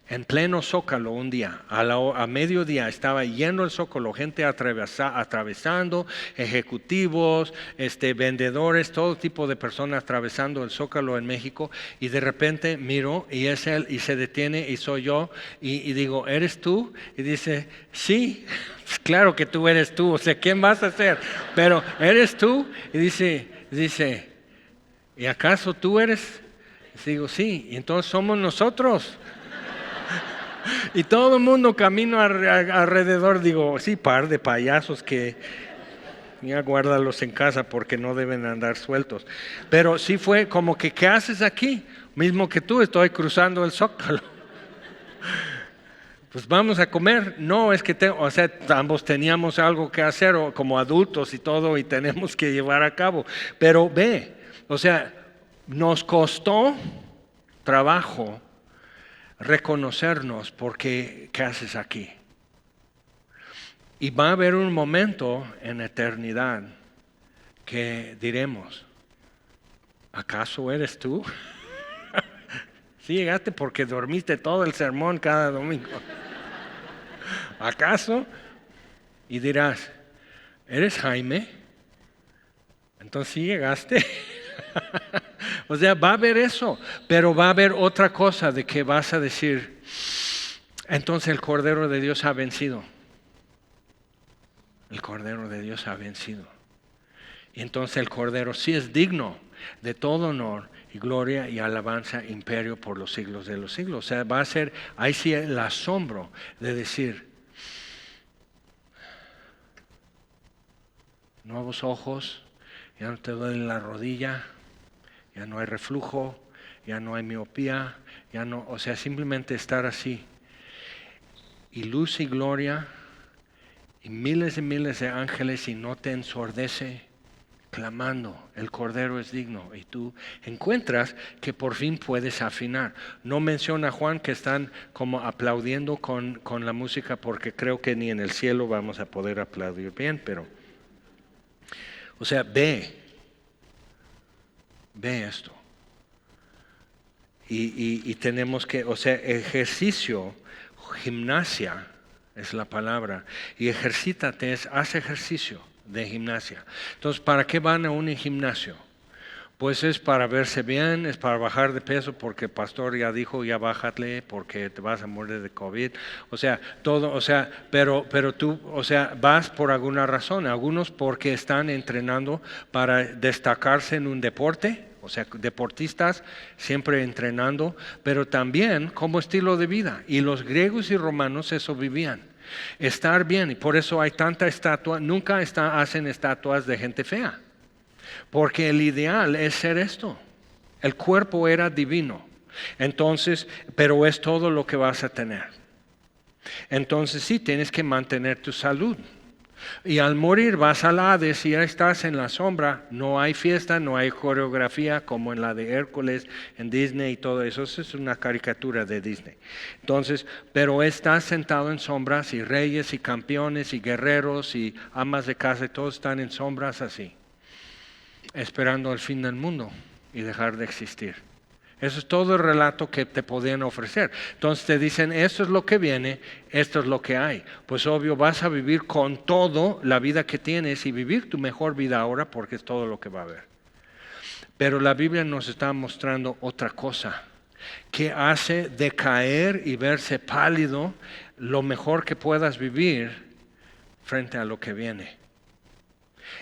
en pleno Zócalo un día, a mediodía estaba lleno el Zócalo, gente atravesando, ejecutivos, vendedores, todo tipo de personas atravesando el Zócalo en México, y de repente miro y es él y se detiene y soy yo y digo, ¿eres tú? Y dice, sí, claro que tú eres tú, o sea, ¿quién vas a ser? Pero ¿eres tú? Y dice, ¿y acaso tú eres? Y digo, sí, y entonces somos nosotros. Y todo el mundo camina alrededor, digo, sí, par de payasos que ya guárdalos en casa porque no deben andar sueltos. Pero sí fue como que, ¿qué haces aquí? Mismo que tú, estoy cruzando el Zócalo. Pues vamos a comer. No, es que o sea, ambos teníamos algo que hacer como adultos y todo y tenemos que llevar a cabo. Pero ve, o sea, nos costó trabajo reconocernos porque ¿qué haces aquí? Y va a haber un momento en eternidad que diremos, ¿acaso eres tú? Sí llegaste porque dormiste todo el sermón cada domingo. ¿Acaso? Y dirás, ¿eres Jaime? Entonces sí llegaste. O sea, va a haber eso, pero va a haber otra cosa de que vas a decir, entonces el Cordero de Dios ha vencido. El Cordero de Dios ha vencido. Y entonces el Cordero sí es digno de todo honor y gloria y alabanza, imperio por los siglos de los siglos. O sea, va a ser, ahí sí el asombro de decir, nuevos ojos, ya no te duele la rodilla, ya no hay reflujo, ya no hay miopía, ya no, o sea, simplemente estar así. Y luz y gloria y miles de ángeles y no te ensordece clamando, el Cordero es digno, y tú encuentras que por fin puedes afinar. No menciona Juan que están como aplaudiendo con la música porque creo que ni en el cielo vamos a poder aplaudir bien, pero, o sea, ve esto. Y tenemos que, o sea, ejercicio, gimnasia es la palabra, y ejercítate, haz ejercicio de gimnasia. Entonces, ¿para qué van a un gimnasio? Pues es para verse bien, es para bajar de peso porque el pastor ya dijo, ya bájale porque te vas a morir de COVID. O sea, todo, o sea, pero tú, o sea, vas por alguna razón. Algunos porque están entrenando para destacarse en un deporte, o sea, deportistas siempre entrenando, pero también como estilo de vida. Y los griegos y romanos eso vivían. Estar bien, y por eso hay tanta estatua, nunca hacen estatuas de gente fea. Porque el ideal es ser esto. El cuerpo era divino. Entonces, pero es todo lo que vas a tener. Entonces sí, tienes que mantener tu salud. Y al morir vas al Hades y ya estás en la sombra. No hay fiesta, no hay coreografía como en la de Hércules en Disney y todo eso. Eso es una caricatura de Disney. Entonces, pero estás sentado en sombras y reyes y campeones y guerreros y amas de casa y todos están en sombras así, esperando el fin del mundo y dejar de existir. Eso es todo el relato que te podían ofrecer. Entonces te dicen, esto es lo que viene, esto es lo que hay. Pues obvio vas a vivir con todo la vida que tienes y vivir tu mejor vida ahora porque es todo lo que va a haber. Pero la Biblia nos está mostrando otra cosa que hace decaer y verse pálido lo mejor que puedas vivir frente a lo que viene.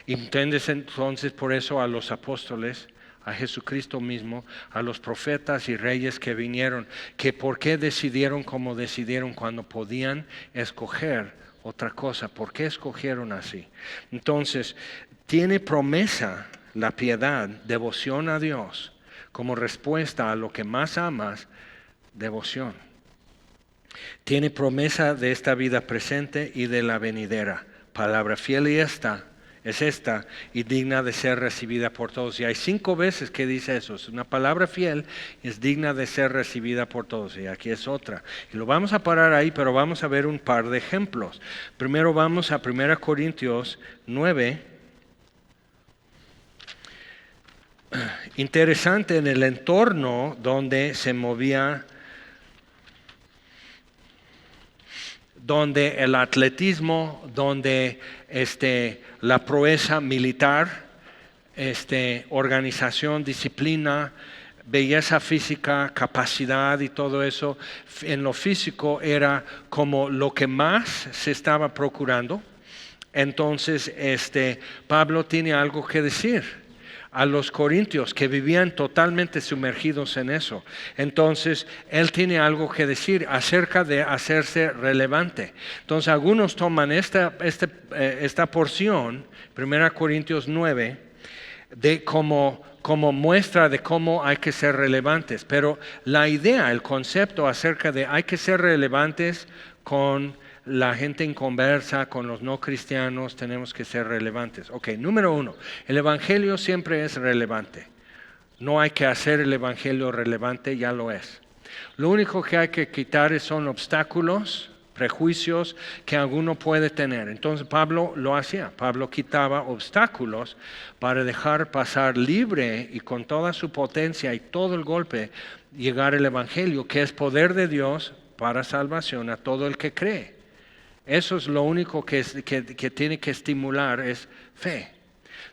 ¿Entiendes entonces por eso a los apóstoles, a Jesucristo mismo, a los profetas y reyes que vinieron, que por qué decidieron como decidieron cuando podían escoger otra cosa? ¿Por qué escogieron así? Entonces, tiene promesa la piedad, devoción a Dios, como respuesta a lo que más amas, devoción. Tiene promesa de esta vida presente y de la venidera. Palabra fiel y esta es esta y digna de ser recibida por todos. Y hay 5 veces que dice eso. Es una palabra fiel y es digna de ser recibida por todos. Y aquí es otra. Y lo vamos a parar ahí, pero vamos a ver un par de ejemplos. Primero vamos a 1 Corintios 9. Interesante en el entorno donde se movía, donde el atletismo, donde la proeza militar, organización, disciplina, belleza física, capacidad y todo eso, en lo físico era como lo que más se estaba procurando. Entonces, Pablo tiene algo que decir a los corintios que vivían totalmente sumergidos en eso. Entonces, él tiene algo que decir acerca de hacerse relevante. Entonces, algunos toman esta porción, 1 Corintios 9, como muestra de cómo hay que ser relevantes. Pero la idea, el concepto acerca de hay que ser relevantes con la gente inconversa, con los no cristianos, tenemos que ser relevantes. Ok, número 1, el evangelio siempre es relevante. No hay que hacer el evangelio relevante, ya lo es. Lo único que hay que quitar son obstáculos, prejuicios que alguno puede tener. Entonces Pablo lo hacía. Pablo quitaba obstáculos para dejar pasar libre y con toda su potencia y todo el golpe llegar el evangelio, que es poder de Dios para salvación a todo el que cree. Eso es lo único que tiene que estimular, es fe.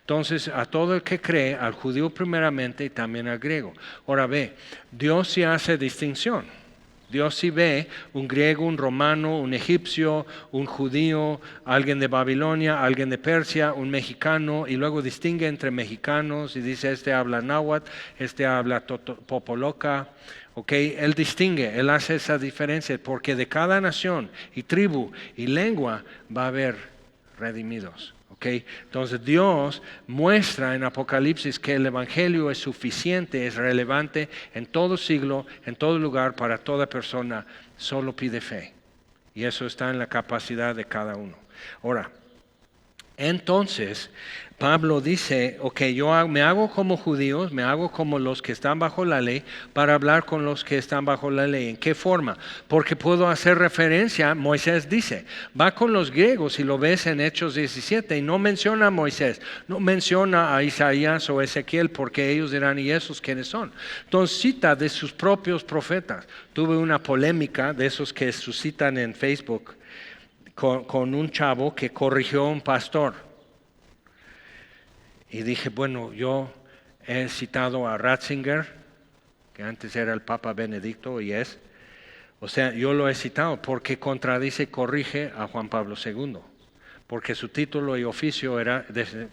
Entonces, a todo el que cree, al judío primeramente y también al griego. Ahora ve, Dios sí hace distinción. Dios sí ve un griego, un romano, un egipcio, un judío, alguien de Babilonia, alguien de Persia, un mexicano, y luego distingue entre mexicanos y dice, este habla náhuatl, este habla popoloca. Okay, él distingue, él hace esa diferencia porque de cada nación y tribu y lengua va a haber redimidos. Okay, entonces Dios muestra en Apocalipsis que el evangelio es suficiente, es relevante en todo siglo, en todo lugar, para toda persona, solo pide fe. Y eso está en la capacidad de cada uno. Ahora, entonces Pablo dice, ok, yo me hago como judíos, me hago como los que están bajo la ley para hablar con los que están bajo la ley. ¿En qué forma? Porque puedo hacer referencia, Moisés dice, va con los griegos y lo ves en Hechos 17 y no menciona a Moisés, no menciona a Isaías o Ezequiel porque ellos dirán, ¿y esos quiénes son? Entonces cita de sus propios profetas. Tuve una polémica de esos que suscitan en Facebook con un chavo que corrigió a un pastor. Y dije, bueno, yo he citado a Ratzinger, que antes era el Papa Benedicto y es. O sea, yo lo he citado porque contradice y corrige a Juan Pablo II. Porque su título y oficio era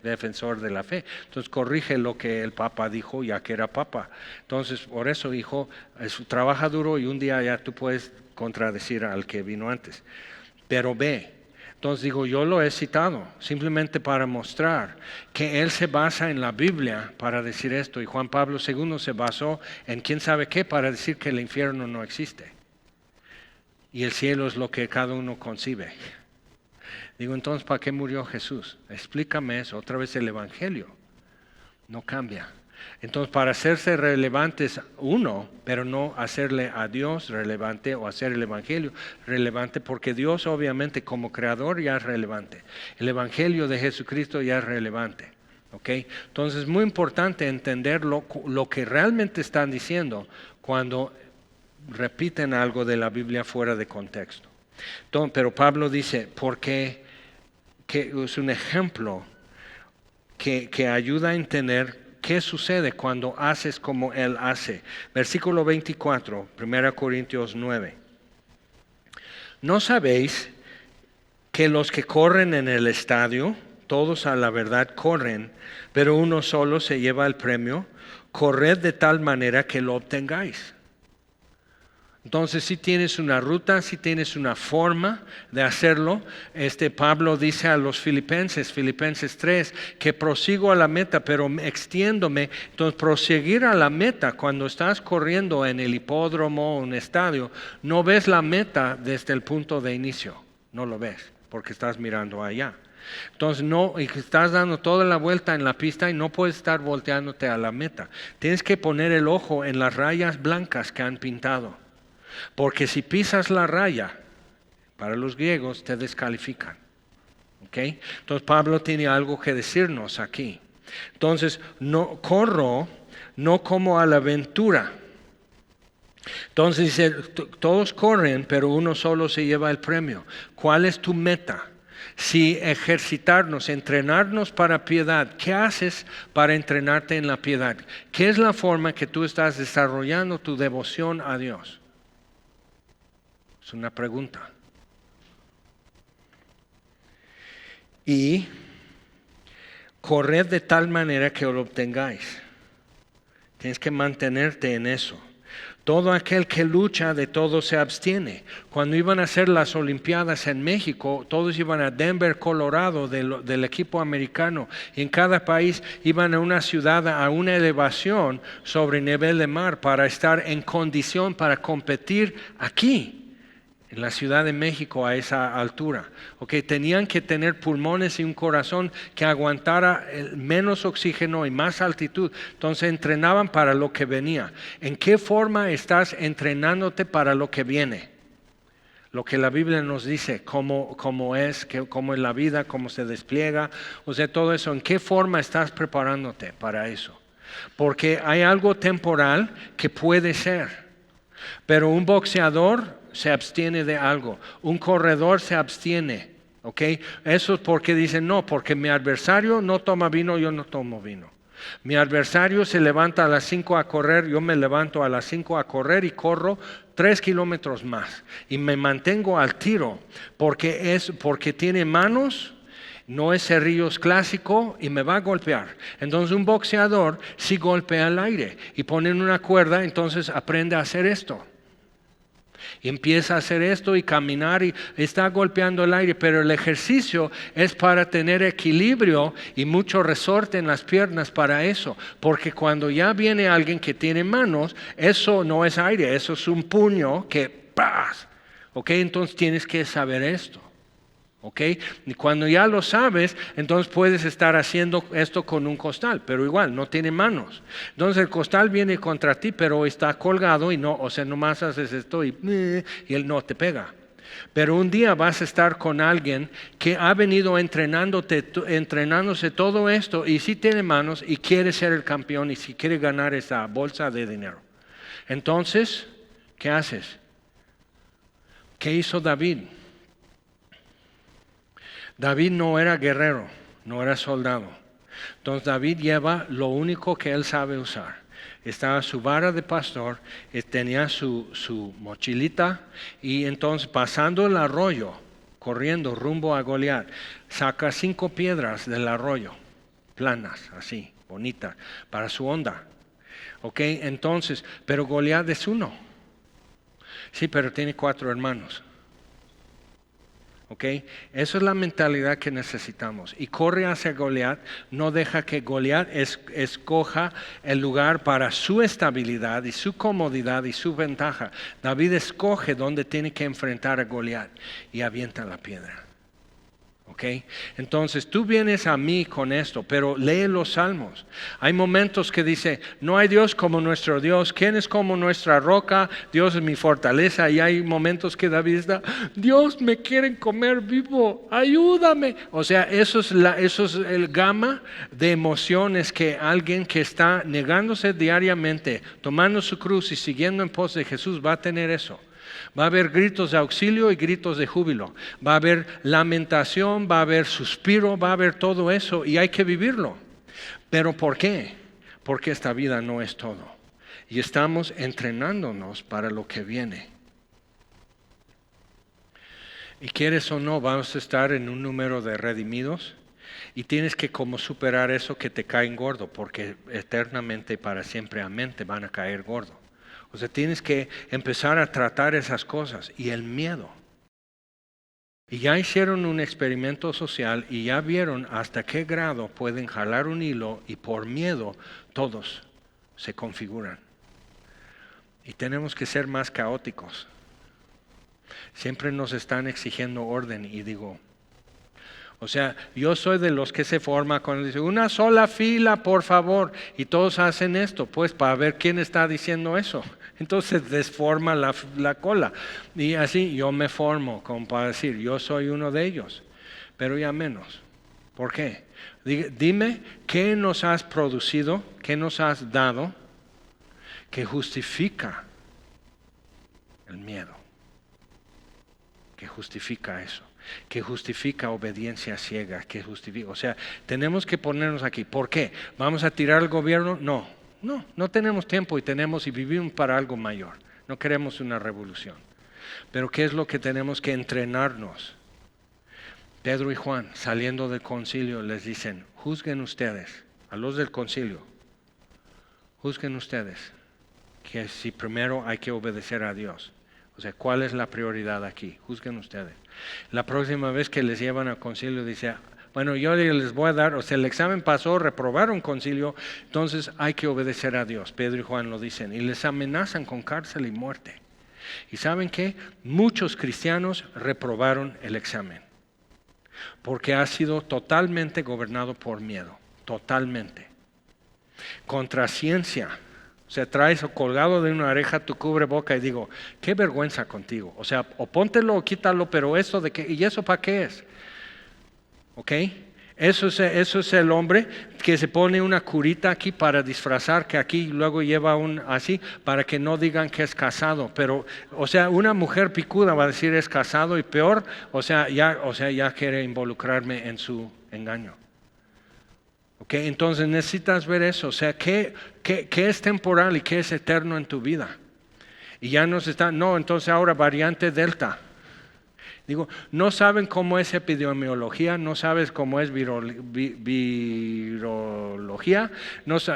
defensor de la fe. Entonces corrige lo que el Papa dijo ya que era Papa. Entonces, por eso dijo, trabaja duro y un día ya tú puedes contradecir al que vino antes. Pero ve. Entonces digo, yo lo he citado simplemente para mostrar que él se basa en la Biblia para decir esto y Juan Pablo II se basó en quién sabe qué para decir que el infierno no existe y el cielo es lo que cada uno concibe. Digo, entonces, ¿para qué murió Jesús? Explícame eso. Otra vez el evangelio no cambia. Entonces, para hacerse relevantes uno, pero no hacerle a Dios relevante o hacer el evangelio relevante, porque Dios obviamente como creador ya es relevante. El evangelio de Jesucristo ya es relevante. ¿Okay? Entonces, es muy importante entender lo que realmente están diciendo cuando repiten algo de la Biblia fuera de contexto. Entonces, pero Pablo dice, porque que es un ejemplo que ayuda a entender ¿qué sucede cuando haces como Él hace? Versículo 24, 1 Corintios 9. ¿No sabéis que los que corren en el estadio, todos a la verdad corren, pero uno solo se lleva el premio? Corred de tal manera que lo obtengáis. Entonces, si tienes una ruta, si tienes una forma de hacerlo, Pablo dice a los Filipenses 3, que prosigo a la meta, pero extiéndome. Entonces, proseguir a la meta, cuando estás corriendo en el hipódromo o un estadio, no ves la meta desde el punto de inicio, no lo ves, porque estás mirando allá. Entonces no, y que estás dando toda la vuelta en la pista y no puedes estar volteándote a la meta. Tienes que poner el ojo en las rayas blancas que han pintado. Porque si pisas la raya, para los griegos te descalifican. ¿Okay? Entonces Pablo tiene algo que decirnos aquí. Entonces, no corro, no como a la aventura. Entonces dice, todos corren, pero uno solo se lleva el premio. ¿Cuál es tu meta? Si ejercitarnos, entrenarnos para piedad, ¿qué haces para entrenarte en la piedad? ¿Qué es la forma que tú estás desarrollando tu devoción a Dios? Es una pregunta. Y corred de tal manera que lo obtengáis. Tienes que mantenerte en eso. Todo aquel que lucha de todo se abstiene. Cuando iban a hacer las Olimpiadas en México, todos iban a Denver, Colorado, del equipo americano. Y en cada país iban a una ciudad a una elevación sobre nivel de mar para estar en condición para competir aquí, en la Ciudad de México, a esa altura. Okay, tenían que tener pulmones y un corazón que aguantara menos oxígeno y más altitud. Entonces entrenaban para lo que venía. ¿En qué forma estás entrenándote para lo que viene? Lo que la Biblia nos dice, cómo es la vida, cómo se despliega. O sea, todo eso. ¿En qué forma estás preparándote para eso? Porque hay algo temporal que puede ser. Pero un boxeador se abstiene de algo. Un corredor se abstiene. ¿Ok? Eso es porque dicen, no, porque mi adversario no toma vino, yo no tomo vino. Mi adversario se levanta a las 5 a correr, yo me levanto a las 5 a correr y corro 3 kilómetros más. Y me mantengo al tiro porque tiene manos. No es cerrillos clásico y me va a golpear. Entonces un boxeador sí golpea el aire y ponen una cuerda, entonces aprende a hacer esto. Y empieza a hacer esto y caminar y está golpeando el aire, pero el ejercicio es para tener equilibrio y mucho resorte en las piernas para eso. Porque cuando ya viene alguien que tiene manos, eso no es aire, eso es un puño que ¡paz! ¿Ok? Entonces tienes que saber esto. ¿Ok? Y cuando ya lo sabes, entonces puedes estar haciendo esto con un costal, pero igual no tiene manos. Entonces el costal viene contra ti, pero está colgado y no, o sea, nomás haces esto y él no te pega. Pero un día vas a estar con alguien que ha venido entrenándose todo esto y sí tiene manos y quiere ser el campeón y sí quiere ganar esa bolsa de dinero. Entonces, ¿qué haces? ¿Qué hizo David? David no era guerrero, no era soldado. Entonces David lleva lo único que él sabe usar. Estaba su vara de pastor, tenía su mochilita y entonces pasando el arroyo, corriendo rumbo a Goliat, saca 5 piedras del arroyo, planas, así, bonitas, para su onda. Ok, entonces, pero Goliat es uno. Sí, pero tiene 4 hermanos. Okay. Eso es la mentalidad que necesitamos. Y corre hacia Goliat, no deja que Goliat escoja el lugar para su estabilidad y su comodidad y su ventaja. David escoge dónde tiene que enfrentar a Goliat y avienta la piedra. Okay. Entonces tú vienes a mí con esto, pero lee los salmos. Hay momentos que dice, no hay Dios como nuestro Dios, ¿quién es como nuestra roca? Dios es mi fortaleza. Y hay momentos que David está, Dios, me quieren comer vivo, ayúdame. O sea, eso es el gama de emociones que alguien que está negándose diariamente, tomando su cruz y siguiendo en pos de Jesús va a tener eso. Va a haber gritos de auxilio y gritos de júbilo. Va a haber lamentación, va a haber suspiro, va a haber todo eso y hay que vivirlo. ¿Pero por qué? Porque esta vida no es todo. Y estamos entrenándonos para lo que viene. Y quieres o no, vamos a estar en un número de redimidos. Y tienes que como superar eso que te caen gordo, porque eternamente y para siempre, amén, te van a caer gordo. O sea, tienes que empezar a tratar esas cosas y el miedo. Y ya hicieron un experimento social y ya vieron hasta qué grado pueden jalar un hilo y por miedo todos se configuran. Y tenemos que ser más caóticos. Siempre nos están exigiendo orden y digo, O sea, yo soy de los que se forma cuando dice una sola fila, por favor, y todos hacen esto, pues para ver quién está diciendo eso. Entonces desforma la cola. Y así yo me formo, como para decir, yo soy uno de ellos, pero ya menos. ¿Por qué? Dime, ¿qué nos has producido, qué nos has dado que justifica el miedo? Que justifica eso. Que justifica obediencia ciega, que justifica, o sea, tenemos que ponernos aquí. ¿Por qué? ¿Vamos a tirar al gobierno? No tenemos tiempo y vivimos para algo mayor. No queremos una revolución. Pero ¿qué es lo que tenemos que entrenarnos? Pedro y Juan, saliendo del concilio, les dicen, juzguen ustedes, a los del concilio, juzguen ustedes, que si primero hay que obedecer a Dios. O sea, ¿cuál es la prioridad aquí? Juzguen ustedes. La próxima vez que les llevan al concilio dice, bueno, yo les voy a dar, o sea, el examen pasó, reprobaron concilio, entonces hay que obedecer a Dios. Pedro y Juan lo dicen y les amenazan con cárcel y muerte. ¿Y saben qué? Muchos cristianos reprobaron el examen porque ha sido totalmente gobernado por miedo, totalmente. Contra ciencia. O sea, traes colgado de una oreja tu cubreboca y digo, qué vergüenza contigo. O sea, o póntelo o quítalo, pero eso de qué, ¿y eso para qué es? ¿Ok? Eso es el hombre que se pone una curita aquí para disfrazar, que aquí luego lleva un así, para que no digan que es casado. Pero, o sea, una mujer picuda va a decir es casado y peor, ya quiere involucrarme en su engaño. Okay, entonces necesitas ver eso, o sea, ¿qué es temporal y qué es eterno en tu vida? Y ya entonces ahora variante Delta. Digo, no saben cómo es epidemiología, no sabes cómo es virología,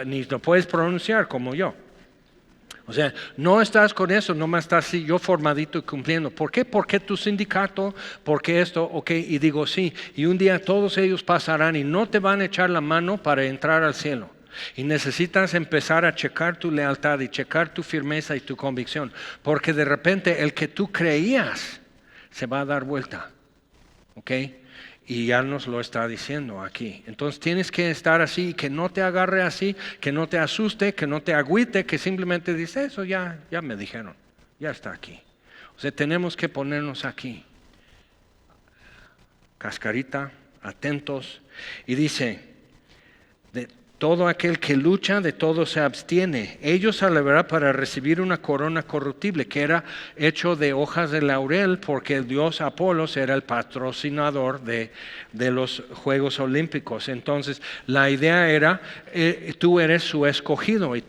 ni lo puedes pronunciar como yo. O sea, no estás con eso, nomás estás así, yo formadito y cumpliendo. ¿Por qué? Porque tu sindicato, porque esto, ok, y digo sí. Y un día todos ellos pasarán y no te van a echar la mano para entrar al cielo. Y necesitas empezar a checar tu lealtad y checar tu firmeza y tu convicción. Porque de repente el que tú creías se va a dar vuelta. ¿Ok? Y ya nos lo está diciendo aquí. Entonces tienes que estar así, que no te agarre así, que no te asuste, que no te agüite, que simplemente dice, eso ya me dijeron, ya está aquí. O sea, tenemos que ponernos aquí. Cascarita, atentos. Y dice, de todo aquel que lucha, de todo se abstiene. Ellos saldrán para recibir una corona corruptible, que era hecho de hojas de laurel, porque el dios Apolos era el patrocinador de los Juegos Olímpicos. Entonces, la idea era, tú eres su escogido y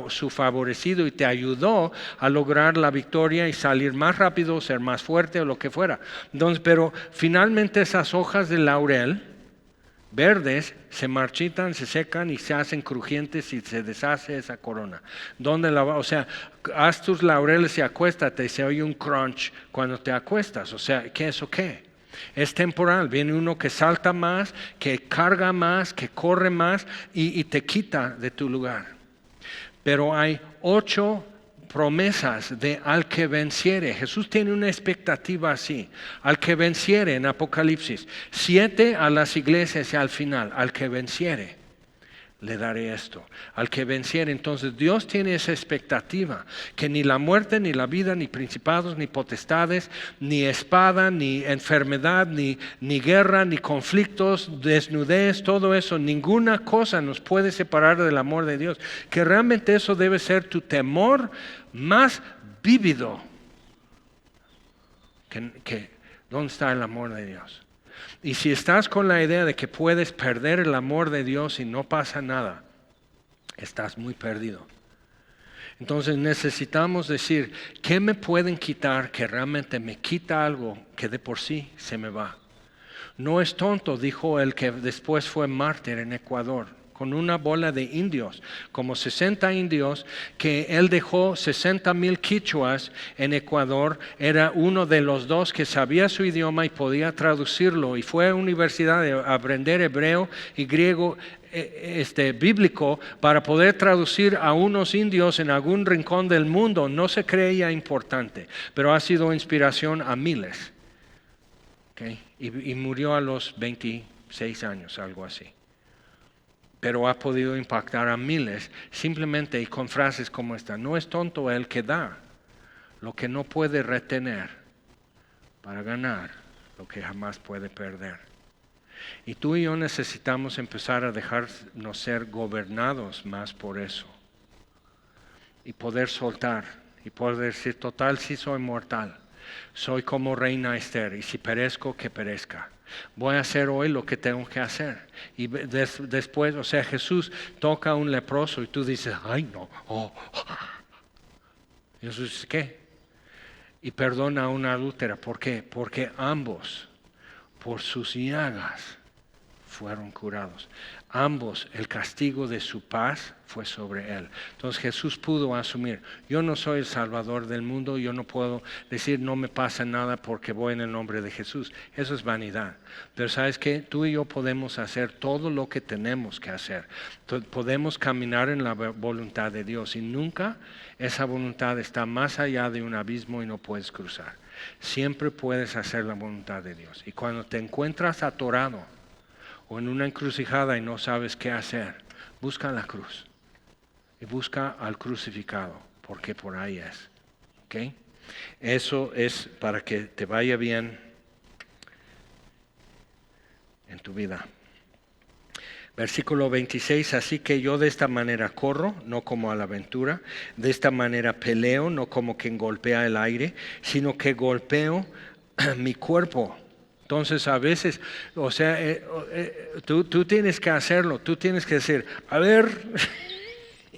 su favorecido, y te ayudó a lograr la victoria y salir más rápido, ser más fuerte o lo que fuera. Entonces, pero finalmente esas hojas de laurel verdes se marchitan, se secan y se hacen crujientes y se deshace esa corona. O sea, haz tus laureles y acuéstate y se oye un crunch cuando te acuestas. O sea, ¿qué es o qué? Es temporal. Viene uno que salta más, que carga más, que corre más y te quita de tu lugar. Pero hay 8 promesas de al que venciere. Jesús tiene una expectativa así. Al que venciere en Apocalipsis. 7 a las iglesias y al final. Al que venciere, le daré esto. Al que venciere. Entonces Dios tiene esa expectativa. Que ni la muerte, ni la vida, ni principados, ni potestades, ni espada, ni enfermedad, ni guerra, ni conflictos, desnudez, todo eso, ninguna cosa nos puede separar del amor de Dios. Que realmente eso debe ser tu temor más vívido. ¿Dónde está el amor de Dios? Y si estás con la idea de que puedes perder el amor de Dios y no pasa nada, estás muy perdido. Entonces necesitamos decir, ¿qué me pueden quitar que realmente me quita algo que de por sí se me va? No es tonto, dijo el que después fue mártir en Ecuador, con una bola de indios, como 60 indios, que él dejó 60,000 quichuas en Ecuador. Era uno de los 2 que sabía su idioma y podía traducirlo, y fue a la universidad a aprender hebreo y griego bíblico para poder traducir a unos indios en algún rincón del mundo. No se creía importante, pero ha sido inspiración a miles. ¿ok? Y murió a los 26 años, algo así. Pero ha podido impactar a miles simplemente y con frases como esta: no es tonto el que da lo que no puede retener para ganar lo que jamás puede perder. Y tú y yo necesitamos empezar a dejarnos ser gobernados más por eso. Y poder soltar y poder decir: total, sí soy mortal. Soy como reina Esther, y si perezco, que perezca. Voy a hacer hoy lo que tengo que hacer. Y después, o sea, Jesús toca a un leproso y tú dices: ay no, Y Jesús dice: ¿qué? Y perdona a una adúltera. ¿Por qué? Porque ambos, por sus llagas, fueron curados. Ambos, el castigo de su paz fue sobre él. Entonces Jesús pudo asumir: yo no soy el Salvador del mundo, yo no puedo decir no me pasa nada porque voy en el nombre de Jesús. Eso es vanidad. Pero ¿sabes qué? Tú y yo podemos hacer todo lo que tenemos que hacer. Podemos caminar en la voluntad de Dios, y nunca esa voluntad está más allá de un abismo y no puedes cruzar. Siempre puedes hacer la voluntad de Dios. Y cuando te encuentras atorado o en una encrucijada y no sabes qué hacer, busca la cruz y busca al crucificado, porque por ahí es. ¿Okay? Eso es para que te vaya bien en tu vida. Versículo 26: así que yo de esta manera corro, no como a la aventura; de esta manera peleo, no como quien golpea el aire, sino que golpeo mi cuerpo. Entonces a veces, o sea, tú tienes que hacerlo, tú tienes que decir: a ver,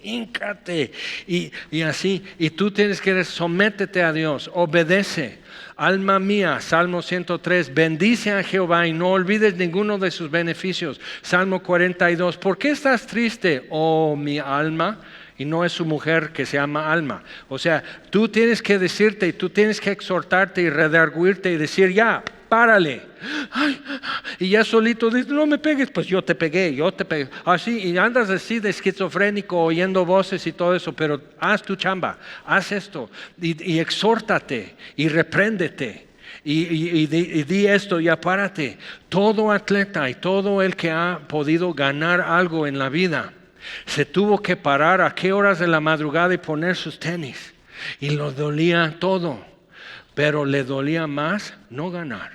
híncate, y así, y tú tienes que decir: sométete a Dios, obedece. Alma mía, Salmo 103, bendice a Jehová y no olvides ninguno de sus beneficios. Salmo 42, ¿por qué estás triste, oh mi alma? Y no es su mujer que se llama Alma. O sea, tú tienes que decirte y tú tienes que exhortarte y redarguirte y decir: ya, párale. Ay, y ya solito dices: no me pegues. Pues yo te pegué. Así, y andas así de esquizofrénico oyendo voces y todo eso, pero haz tu chamba, haz esto y exhórtate y repréndete. Y di esto, ya párate. Todo atleta y todo el que ha podido ganar algo en la vida se tuvo que parar a qué horas de la madrugada y poner sus tenis. Y lo dolía todo, pero le dolía más no ganar.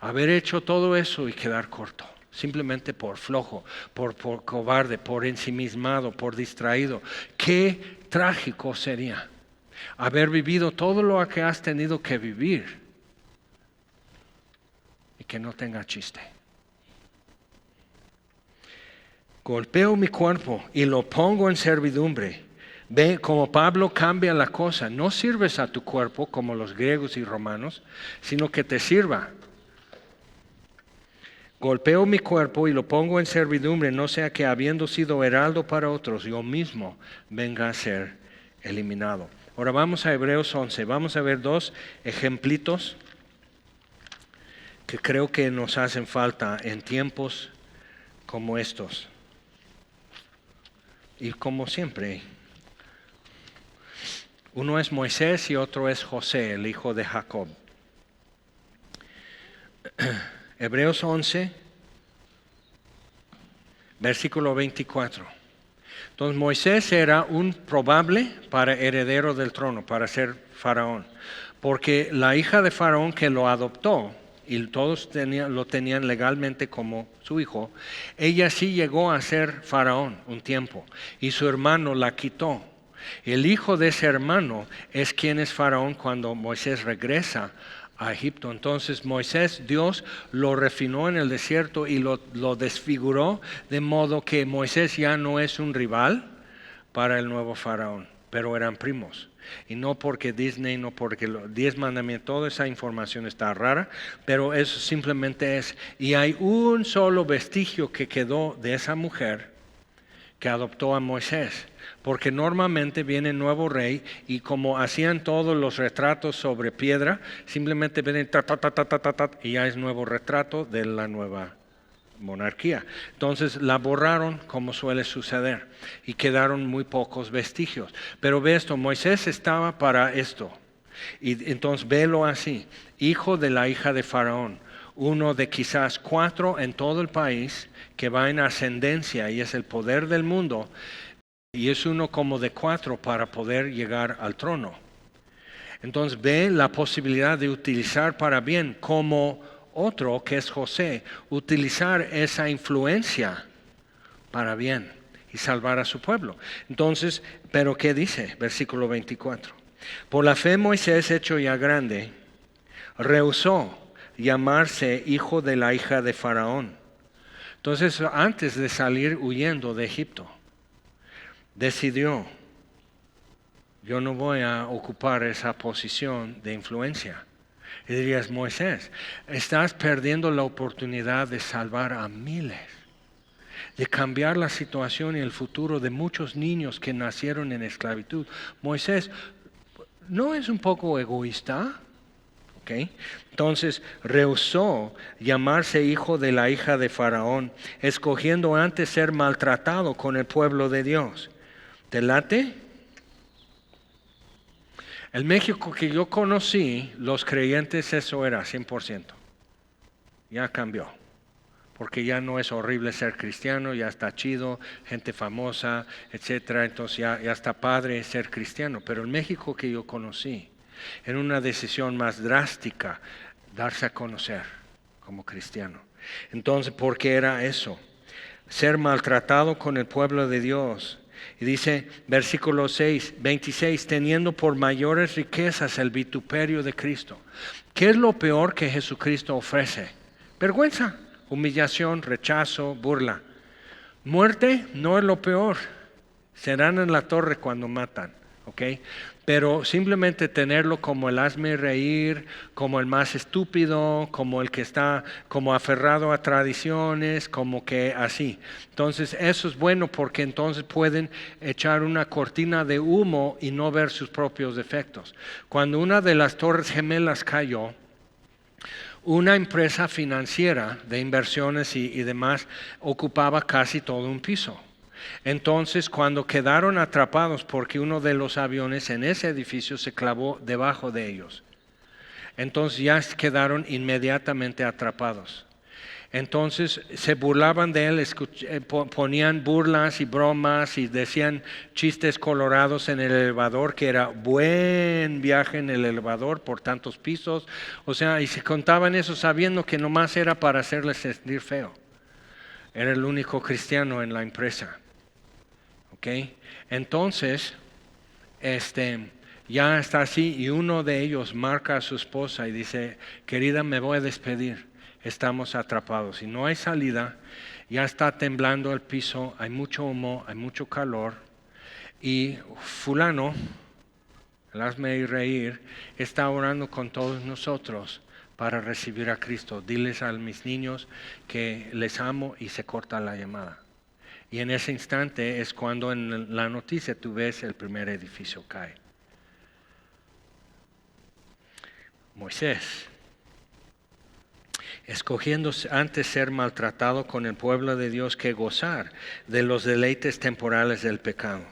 Haber hecho todo eso y quedar corto, simplemente por flojo, por cobarde, por ensimismado, por distraído. Qué trágico sería haber vivido todo lo que has tenido que vivir y que no tenga chiste. Golpeo mi cuerpo y lo pongo en servidumbre. Ve como Pablo cambia la cosa. No sirves a tu cuerpo como los griegos y romanos, sino que te sirva. Golpeo mi cuerpo y lo pongo en servidumbre, no sea que habiendo sido heraldo para otros, yo mismo venga a ser eliminado. Ahora vamos a Hebreos 11. Vamos a ver dos ejemplitos que creo que nos hacen falta en tiempos como estos. Y como siempre, uno es Moisés y otro es José, el hijo de Jacob. Hebreos 11, versículo 24. Entonces Moisés era un probable para heredero del trono, para ser faraón. Porque la hija de faraón que lo adoptó, y todos lo tenían legalmente como su hijo, ella sí llegó a ser faraón un tiempo, y su hermano la quitó. El hijo de ese hermano es quien es faraón cuando Moisés regresa a Egipto. Entonces Moisés, Dios lo refinó en el desierto y lo desfiguró, de modo que Moisés ya no es un rival para el nuevo faraón, pero eran primos. Y no porque Disney, no porque los 10 mandamientos, toda esa información está rara, pero eso simplemente es. Y hay un solo vestigio que quedó de esa mujer que adoptó a Moisés. Porque normalmente viene el nuevo rey y como hacían todos los retratos sobre piedra, simplemente vienen y ya es nuevo retrato de la nueva monarquía. Entonces la borraron como suele suceder y quedaron muy pocos vestigios. Pero ve esto, Moisés estaba para esto. Y entonces velo así, hijo de la hija de Faraón, uno de quizás 4 en todo el país que va en ascendencia y es el poder del mundo, y es uno como de 4 para poder llegar al trono. Entonces ve la posibilidad de utilizar para bien como otro que es José, utilizar esa influencia para bien y salvar a su pueblo. Entonces, pero ¿qué dice? Versículo 24. Por la fe Moisés, hecho ya grande, rehusó llamarse hijo de la hija de Faraón. Entonces, antes de salir huyendo de Egipto, decidió, yo no voy a ocupar esa posición de influencia. Y dirías, Moisés, estás perdiendo la oportunidad de salvar a miles, de cambiar la situación y el futuro de muchos niños que nacieron en esclavitud. Moisés, ¿no es un poco egoísta? ¿Okay? Entonces rehusó llamarse hijo de la hija de Faraón, escogiendo antes ser maltratado con el pueblo de Dios. ¿Te late? El México que yo conocí, los creyentes eso era 100%. Ya cambió. Porque ya no es horrible ser cristiano, ya está chido, gente famosa, etcétera. Entonces ya está padre ser cristiano. Pero el México que yo conocí, en una decisión más drástica, darse a conocer como cristiano. Entonces, ¿por qué era eso? Ser maltratado con el pueblo de Dios. Y dice, versículo 26, teniendo por mayores riquezas el vituperio de Cristo. ¿Qué es lo peor que Jesucristo ofrece? Vergüenza, humillación, rechazo, burla. Muerte no es lo peor. Serán en la torre cuando matan, ¿ok? Pero simplemente tenerlo como el hazme reír, como el más estúpido, como el que está como aferrado a tradiciones, como que así. Entonces eso es bueno porque entonces pueden echar una cortina de humo y no ver sus propios defectos. Cuando una de las torres gemelas cayó, una empresa financiera de inversiones y demás ocupaba casi todo un piso. Entonces, cuando quedaron atrapados porque uno de los aviones en ese edificio se clavó debajo de ellos, entonces ya quedaron inmediatamente atrapados. Entonces se burlaban de él, ponían burlas y bromas y decían chistes colorados en el elevador, que era buen viaje en el elevador por tantos pisos. O sea, y se contaban eso sabiendo que nomás era para hacerles sentir feo. Era el único cristiano en la empresa. ¿Okay? Entonces, ya está así y uno de ellos marca a su esposa y dice, querida, me voy a despedir, estamos atrapados y no hay salida, ya está temblando el piso, hay mucho humo, hay mucho calor y fulano, el hazme reír, está orando con todos nosotros para recibir a Cristo. Diles a mis niños que les amo y se corta la llamada. Y en ese instante es cuando en la noticia tú ves el primer edificio cae. Moisés, escogiendo antes ser maltratado con el pueblo de Dios que gozar de los deleites temporales del pecado,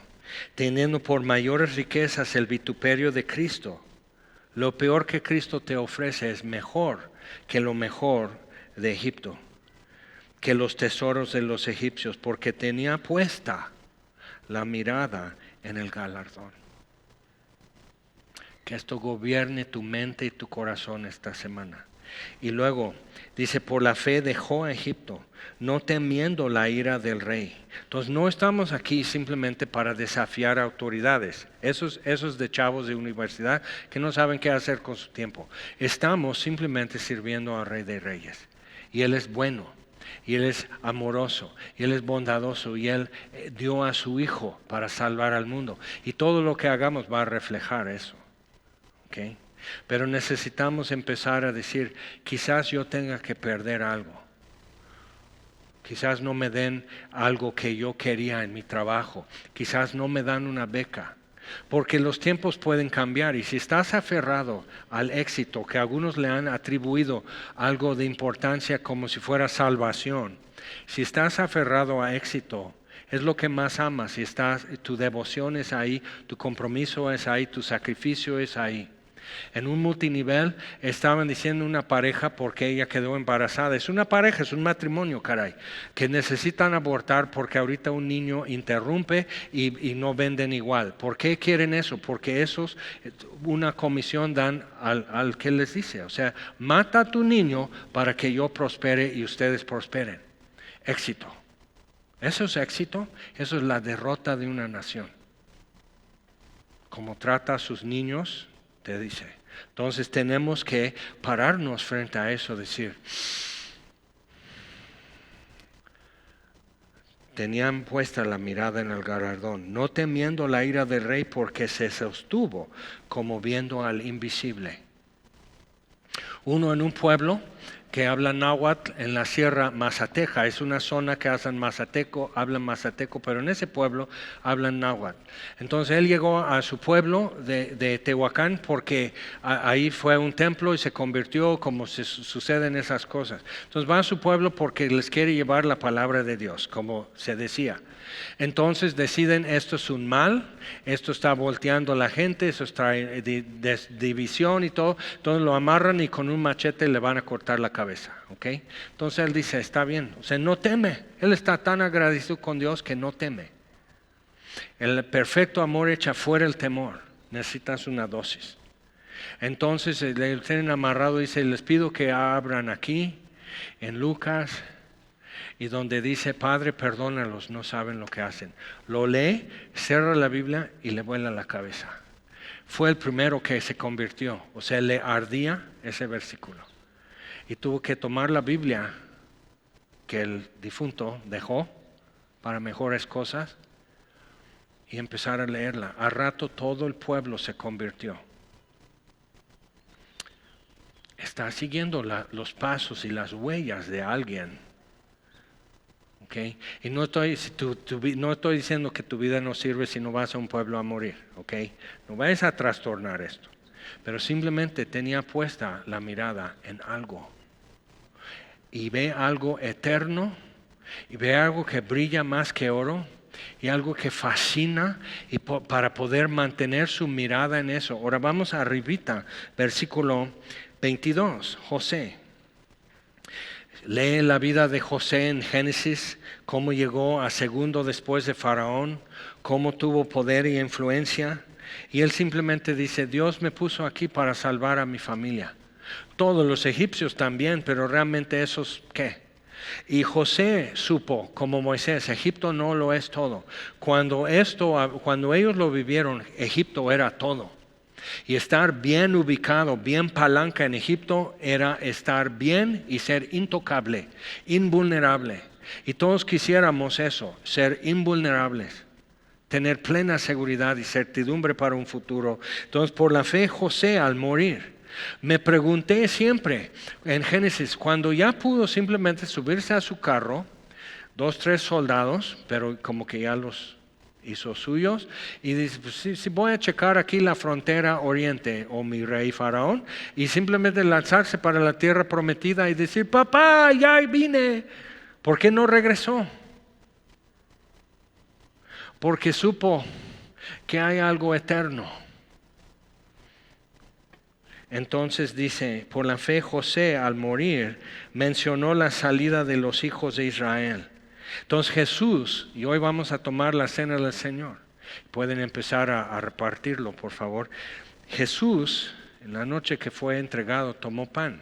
teniendo por mayores riquezas el vituperio de Cristo. Lo peor que Cristo te ofrece es mejor que lo mejor de Egipto, que los tesoros de los egipcios, porque tenía puesta la mirada en el galardón. Que esto gobierne tu mente y tu corazón esta semana. Y luego dice, por la fe dejó a Egipto, no temiendo la ira del rey. Entonces no estamos aquí simplemente para desafiar a autoridades, esos de chavos de universidad que no saben qué hacer con su tiempo. Estamos simplemente sirviendo al Rey de Reyes. Y Él es bueno. Y Él es amoroso, y Él es bondadoso, y Él dio a su Hijo para salvar al mundo. Y todo lo que hagamos va a reflejar eso. ¿Okay? Pero necesitamos empezar a decir, quizás yo tenga que perder algo. Quizás no me den algo que yo quería en mi trabajo. Quizás no me dan una beca. Porque los tiempos pueden cambiar y si estás aferrado al éxito, que algunos le han atribuido algo de importancia como si fuera salvación, si estás aferrado a éxito, es lo que más amas, si tu devoción es ahí, tu compromiso es ahí, tu sacrificio es ahí. En un multinivel estaban diciendo una pareja porque ella quedó embarazada. Es una pareja, es un matrimonio, caray, que necesitan abortar porque ahorita un niño interrumpe y no venden igual. ¿Por qué quieren eso? Porque esos, una comisión dan al que les dice. O sea, mata a tu niño para que yo prospere y ustedes prosperen. Éxito. ¿Eso es éxito? Eso es la derrota de una nación. Como trata a sus niños, te dice. Entonces tenemos que pararnos frente a eso, decir, tenían puesta la mirada en el galardón, no temiendo la ira del rey porque se sostuvo como viendo al invisible. Uno en un pueblo que habla náhuatl en la Sierra Mazateca, es una zona que hablan mazateco, pero en ese pueblo hablan náhuatl. Entonces él llegó a su pueblo de Tehuacán porque ahí fue un templo y se convirtió como suceden esas cosas. Entonces va a su pueblo porque les quiere llevar la palabra de Dios, como se decía. Entonces deciden, esto es un mal, esto está volteando a la gente, eso trae división y todo. Entonces lo amarran y con un machete le van a cortar la cabeza. ¿Okay? Entonces él dice, está bien, o sea, no teme. Él está tan agradecido con Dios que no teme. El perfecto amor echa fuera el temor. Necesitas una dosis. Entonces le tienen amarrado y dice, les pido que abran aquí en Lucas, y donde dice, Padre, perdónalos, no saben lo que hacen. Lo lee, cierra la Biblia y le vuela la cabeza. Fue el primero que se convirtió, o sea, le ardía ese versículo. Y tuvo que tomar la Biblia que el difunto dejó para mejores cosas y empezar a leerla. A rato todo el pueblo se convirtió. Está siguiendo los pasos y las huellas de alguien. Okay. Y no estoy diciendo que tu vida no sirve si no vas a un pueblo a morir. Okay. No vayas a trastornar esto. Pero simplemente tenía puesta la mirada en algo. Y ve algo eterno. Y ve algo que brilla más que oro. Y algo que fascina. Y para poder mantener su mirada en eso. Ahora vamos arribita. Versículo 22. José. Lee la vida de José en Génesis, cómo llegó a segundo después de Faraón, cómo tuvo poder y influencia. Y él simplemente dice, Dios me puso aquí para salvar a mi familia. Todos los egipcios también, pero realmente esos, ¿qué? Y José supo, como Moisés, Egipto no lo es todo. Cuando ellos lo vivieron, Egipto era todo. Y estar bien ubicado, bien palanca en Egipto era estar bien y ser intocable, invulnerable. Y todos quisiéramos eso, ser invulnerables, tener plena seguridad y certidumbre para un futuro. Entonces, por la fe, José al morir, me pregunté siempre en Génesis, cuando ya pudo simplemente subirse a su carro, 2, 3 soldados, pero como que ya los hizo suyos, y dice, pues, si voy a checar aquí la frontera oriente, o mi rey faraón, y simplemente lanzarse para la tierra prometida y decir, papá, ya vine. ¿Por qué no regresó? Porque supo que hay algo eterno. Entonces dice, por la fe José al morir mencionó la salida de los hijos de Israel. Entonces Jesús, y hoy vamos a tomar la cena del Señor, pueden empezar a repartirlo por favor. Jesús, en la noche que fue entregado, tomó pan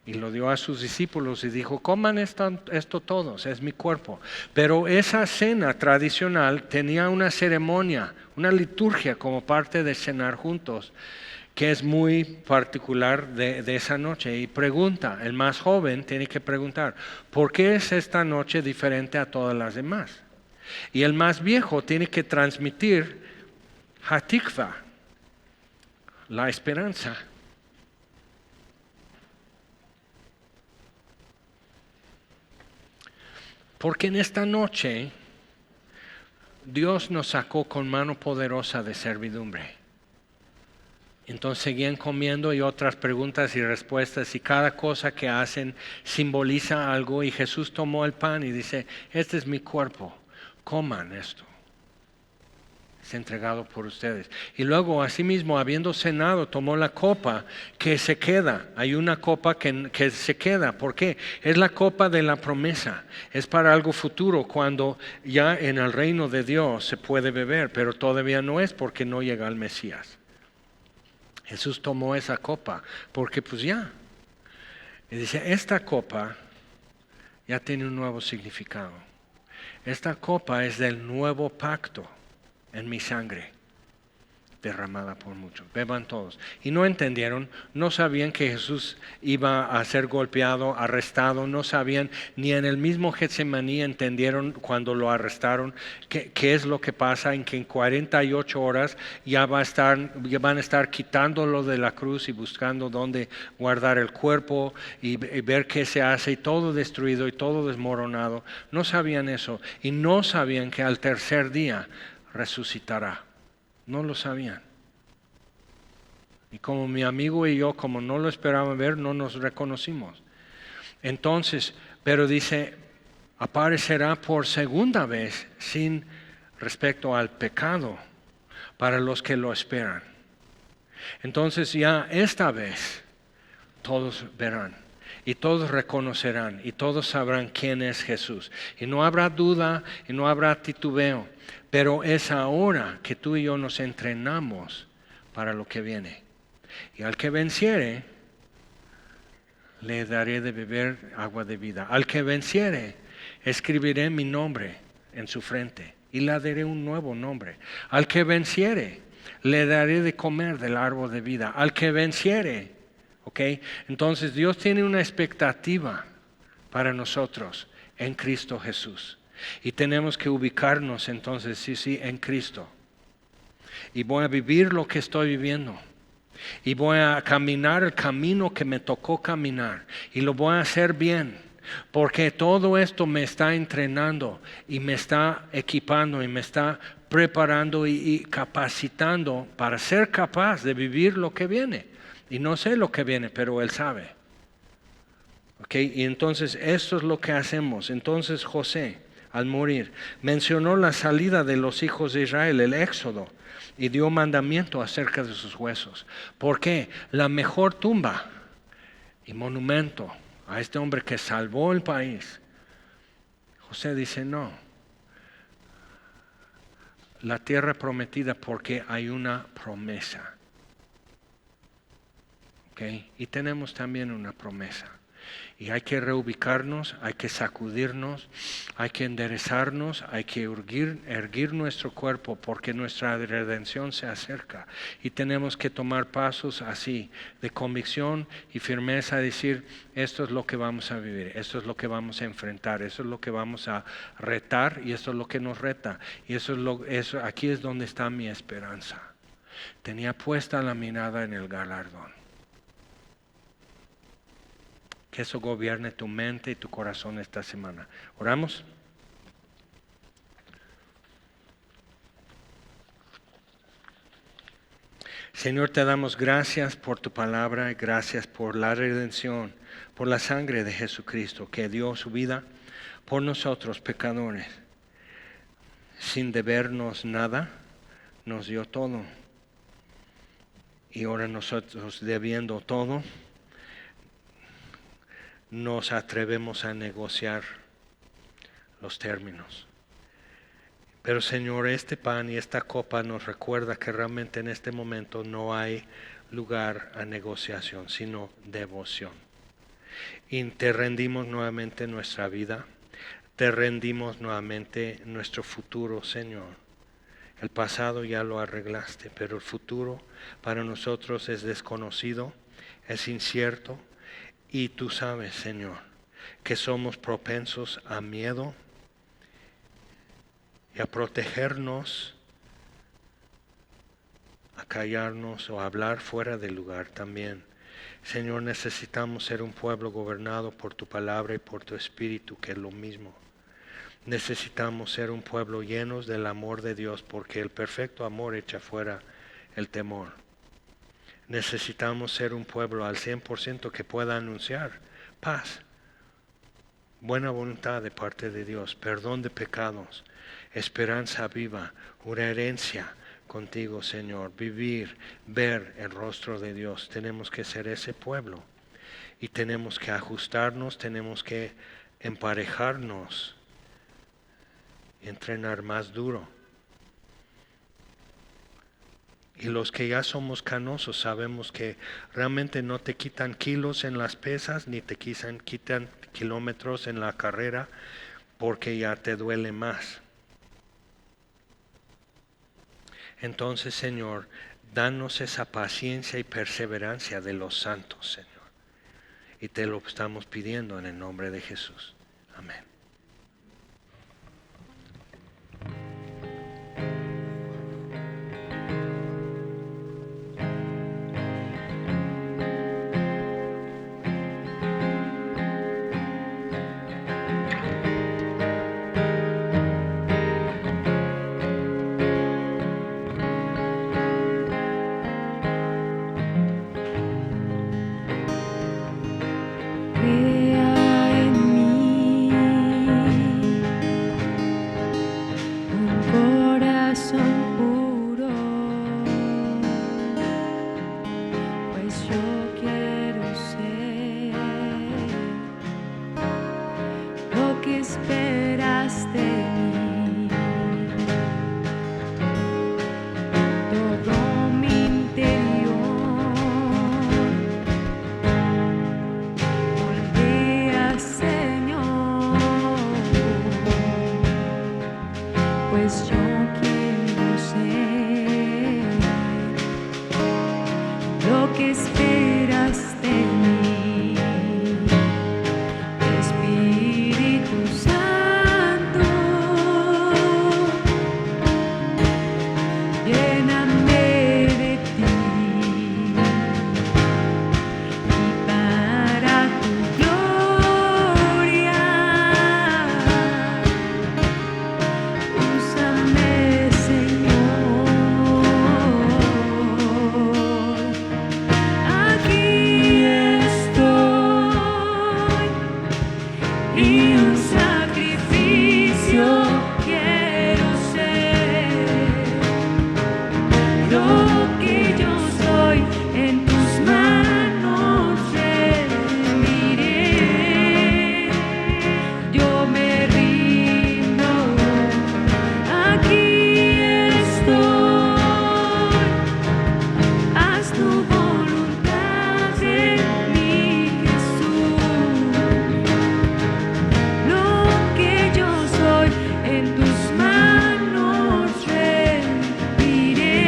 y lo dio a sus discípulos y dijo, coman esto todos, es mi cuerpo. Pero esa cena tradicional tenía una ceremonia, una liturgia como parte de cenar juntos, que es muy particular de esa noche. Y pregunta, el más joven tiene que preguntar, ¿por qué es esta noche diferente a todas las demás? Y el más viejo tiene que transmitir Hatikva, la esperanza. Porque en esta noche Dios nos sacó con mano poderosa de servidumbre. Entonces seguían comiendo y otras preguntas y respuestas y cada cosa que hacen simboliza algo y Jesús tomó el pan y dice, este es mi cuerpo, coman esto. es entregado por ustedes. Y luego, asimismo, habiendo cenado, tomó la copa que se queda. Hay una copa que se queda. ¿Por qué? Es la copa de la promesa. Es para algo futuro, cuando ya en el reino de Dios se puede beber, pero todavía no es, porque no llega el Mesías. Jesús tomó esa copa porque pues ya. Y dice, esta copa ya tiene un nuevo significado. Esta copa es del nuevo pacto en mi sangre, derramada por muchos. Beban todos. Y no entendieron, no sabían que Jesús iba a ser golpeado, arrestado, no sabían, ni en el mismo Getsemaní entendieron cuando lo arrestaron qué es lo que pasa, en que en 48 horas ya van a estar quitándolo de la cruz y buscando dónde guardar el cuerpo y ver qué se hace, y todo destruido y todo desmoronado. No sabían eso, y no sabían que al tercer día resucitará. No lo sabían. Y como mi amigo y yo, como no lo esperaban ver, no nos reconocimos. Entonces, pero dice, aparecerá por segunda vez sin respecto al pecado para los que lo esperan. Entonces ya esta vez todos verán y todos reconocerán y todos sabrán quién es Jesús. Y no habrá duda y no habrá titubeo. Pero es ahora que tú y yo nos entrenamos para lo que viene. Y al que venciere, le daré de beber agua de vida. Al que venciere, escribiré mi nombre en su frente y le daré un nuevo nombre. Al que venciere, le daré de comer del árbol de vida. Al que venciere, ¿ok? Entonces Dios tiene una expectativa para nosotros en Cristo Jesús. Y tenemos que ubicarnos entonces, sí, en Cristo. Y voy a vivir lo que estoy viviendo. Y voy a caminar el camino que me tocó caminar. Y lo voy a hacer bien. Porque todo esto me está entrenando y me está equipando y me está preparando y capacitando para ser capaz de vivir lo que viene. Y no sé lo que viene, pero Él sabe. ¿Okay? Y entonces esto es lo que hacemos. Entonces José, al morir, mencionó la salida de los hijos de Israel, el éxodo, y dio mandamiento acerca de sus huesos. ¿Por qué? La mejor tumba y monumento a este hombre que salvó el país. José dice, no, la tierra prometida, porque hay una promesa. ¿Okay? Y tenemos también una promesa. Y hay que reubicarnos, hay que sacudirnos, hay que enderezarnos, hay que erguir nuestro cuerpo, porque nuestra redención se acerca. Y tenemos que tomar pasos así, de convicción y firmeza, decir, esto es lo que vamos a vivir, esto es lo que vamos a enfrentar, esto es lo que vamos a retar y esto es lo que nos reta. Y aquí es donde está mi esperanza. Tenía puesta la mirada en el galardón. Que eso gobierne tu mente y tu corazón esta semana. ¿Oramos? Señor, te damos gracias por tu palabra y gracias por la redención, por la sangre de Jesucristo que dio su vida por nosotros pecadores. Sin debernos nada, nos dio todo. Y ahora nosotros, debiendo todo, nos atrevemos a negociar los términos. Pero Señor, este pan y esta copa nos recuerda que realmente en este momento no hay lugar a negociación, sino devoción. Y te rendimos nuevamente nuestra vida, te rendimos nuevamente nuestro futuro, Señor. El pasado ya lo arreglaste, pero el futuro para nosotros es desconocido, es incierto. Y tú sabes, Señor, que somos propensos a miedo y a protegernos, a callarnos o a hablar fuera del lugar también. Señor, necesitamos ser un pueblo gobernado por tu palabra y por tu espíritu, que es lo mismo. Necesitamos ser un pueblo llenos del amor de Dios, porque el perfecto amor echa fuera el temor. Necesitamos ser un pueblo al 100% que pueda anunciar paz, buena voluntad de parte de Dios, perdón de pecados, esperanza viva, una herencia, contigo, Señor, vivir, ver el rostro de Dios. Tenemos que ser ese pueblo y tenemos que ajustarnos, tenemos que emparejarnos y entrenar más duro. Y los que ya somos canosos sabemos que realmente no te quitan kilos en las pesas ni te quitan kilómetros en la carrera, porque ya te duele más. Entonces, Señor, danos esa paciencia y perseverancia de los santos, Señor. Y te lo estamos pidiendo en el nombre de Jesús. Amén. Crea en mí un corazón puro, pues yo quiero ser lo que esperas de mí. Todo mi interior moldea, Señor, pues yo quiero ser lo que esperas de mí. Espíritu Santo, lléname de ti y para tu gloria úsame, Señor. Aquí estoy y un sacrificio quiero ser. Lo que yo soy en tus manos rendiré. Yo me rindo. Aquí estoy. Haz tu voluntad en mí, Jesús. Lo que yo soy en tus manos rendiré.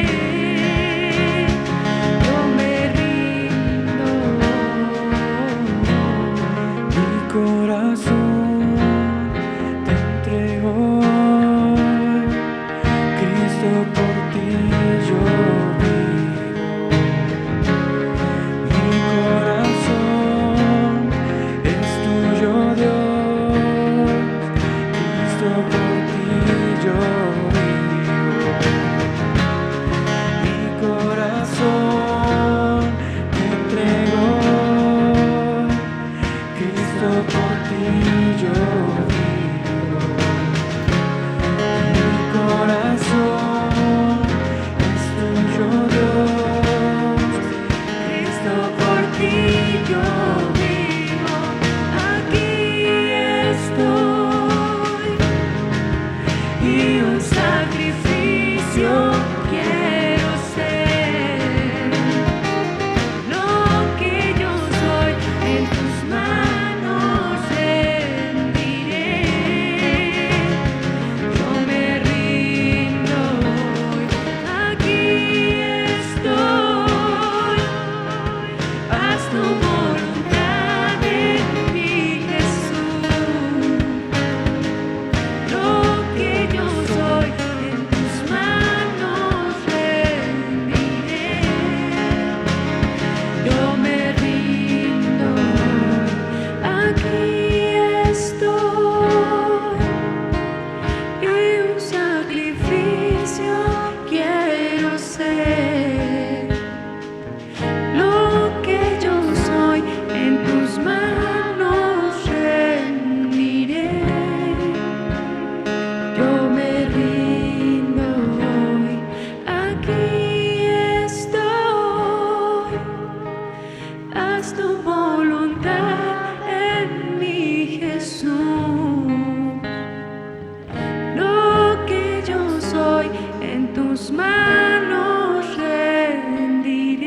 tus manos rendiré,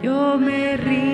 yo me rindo.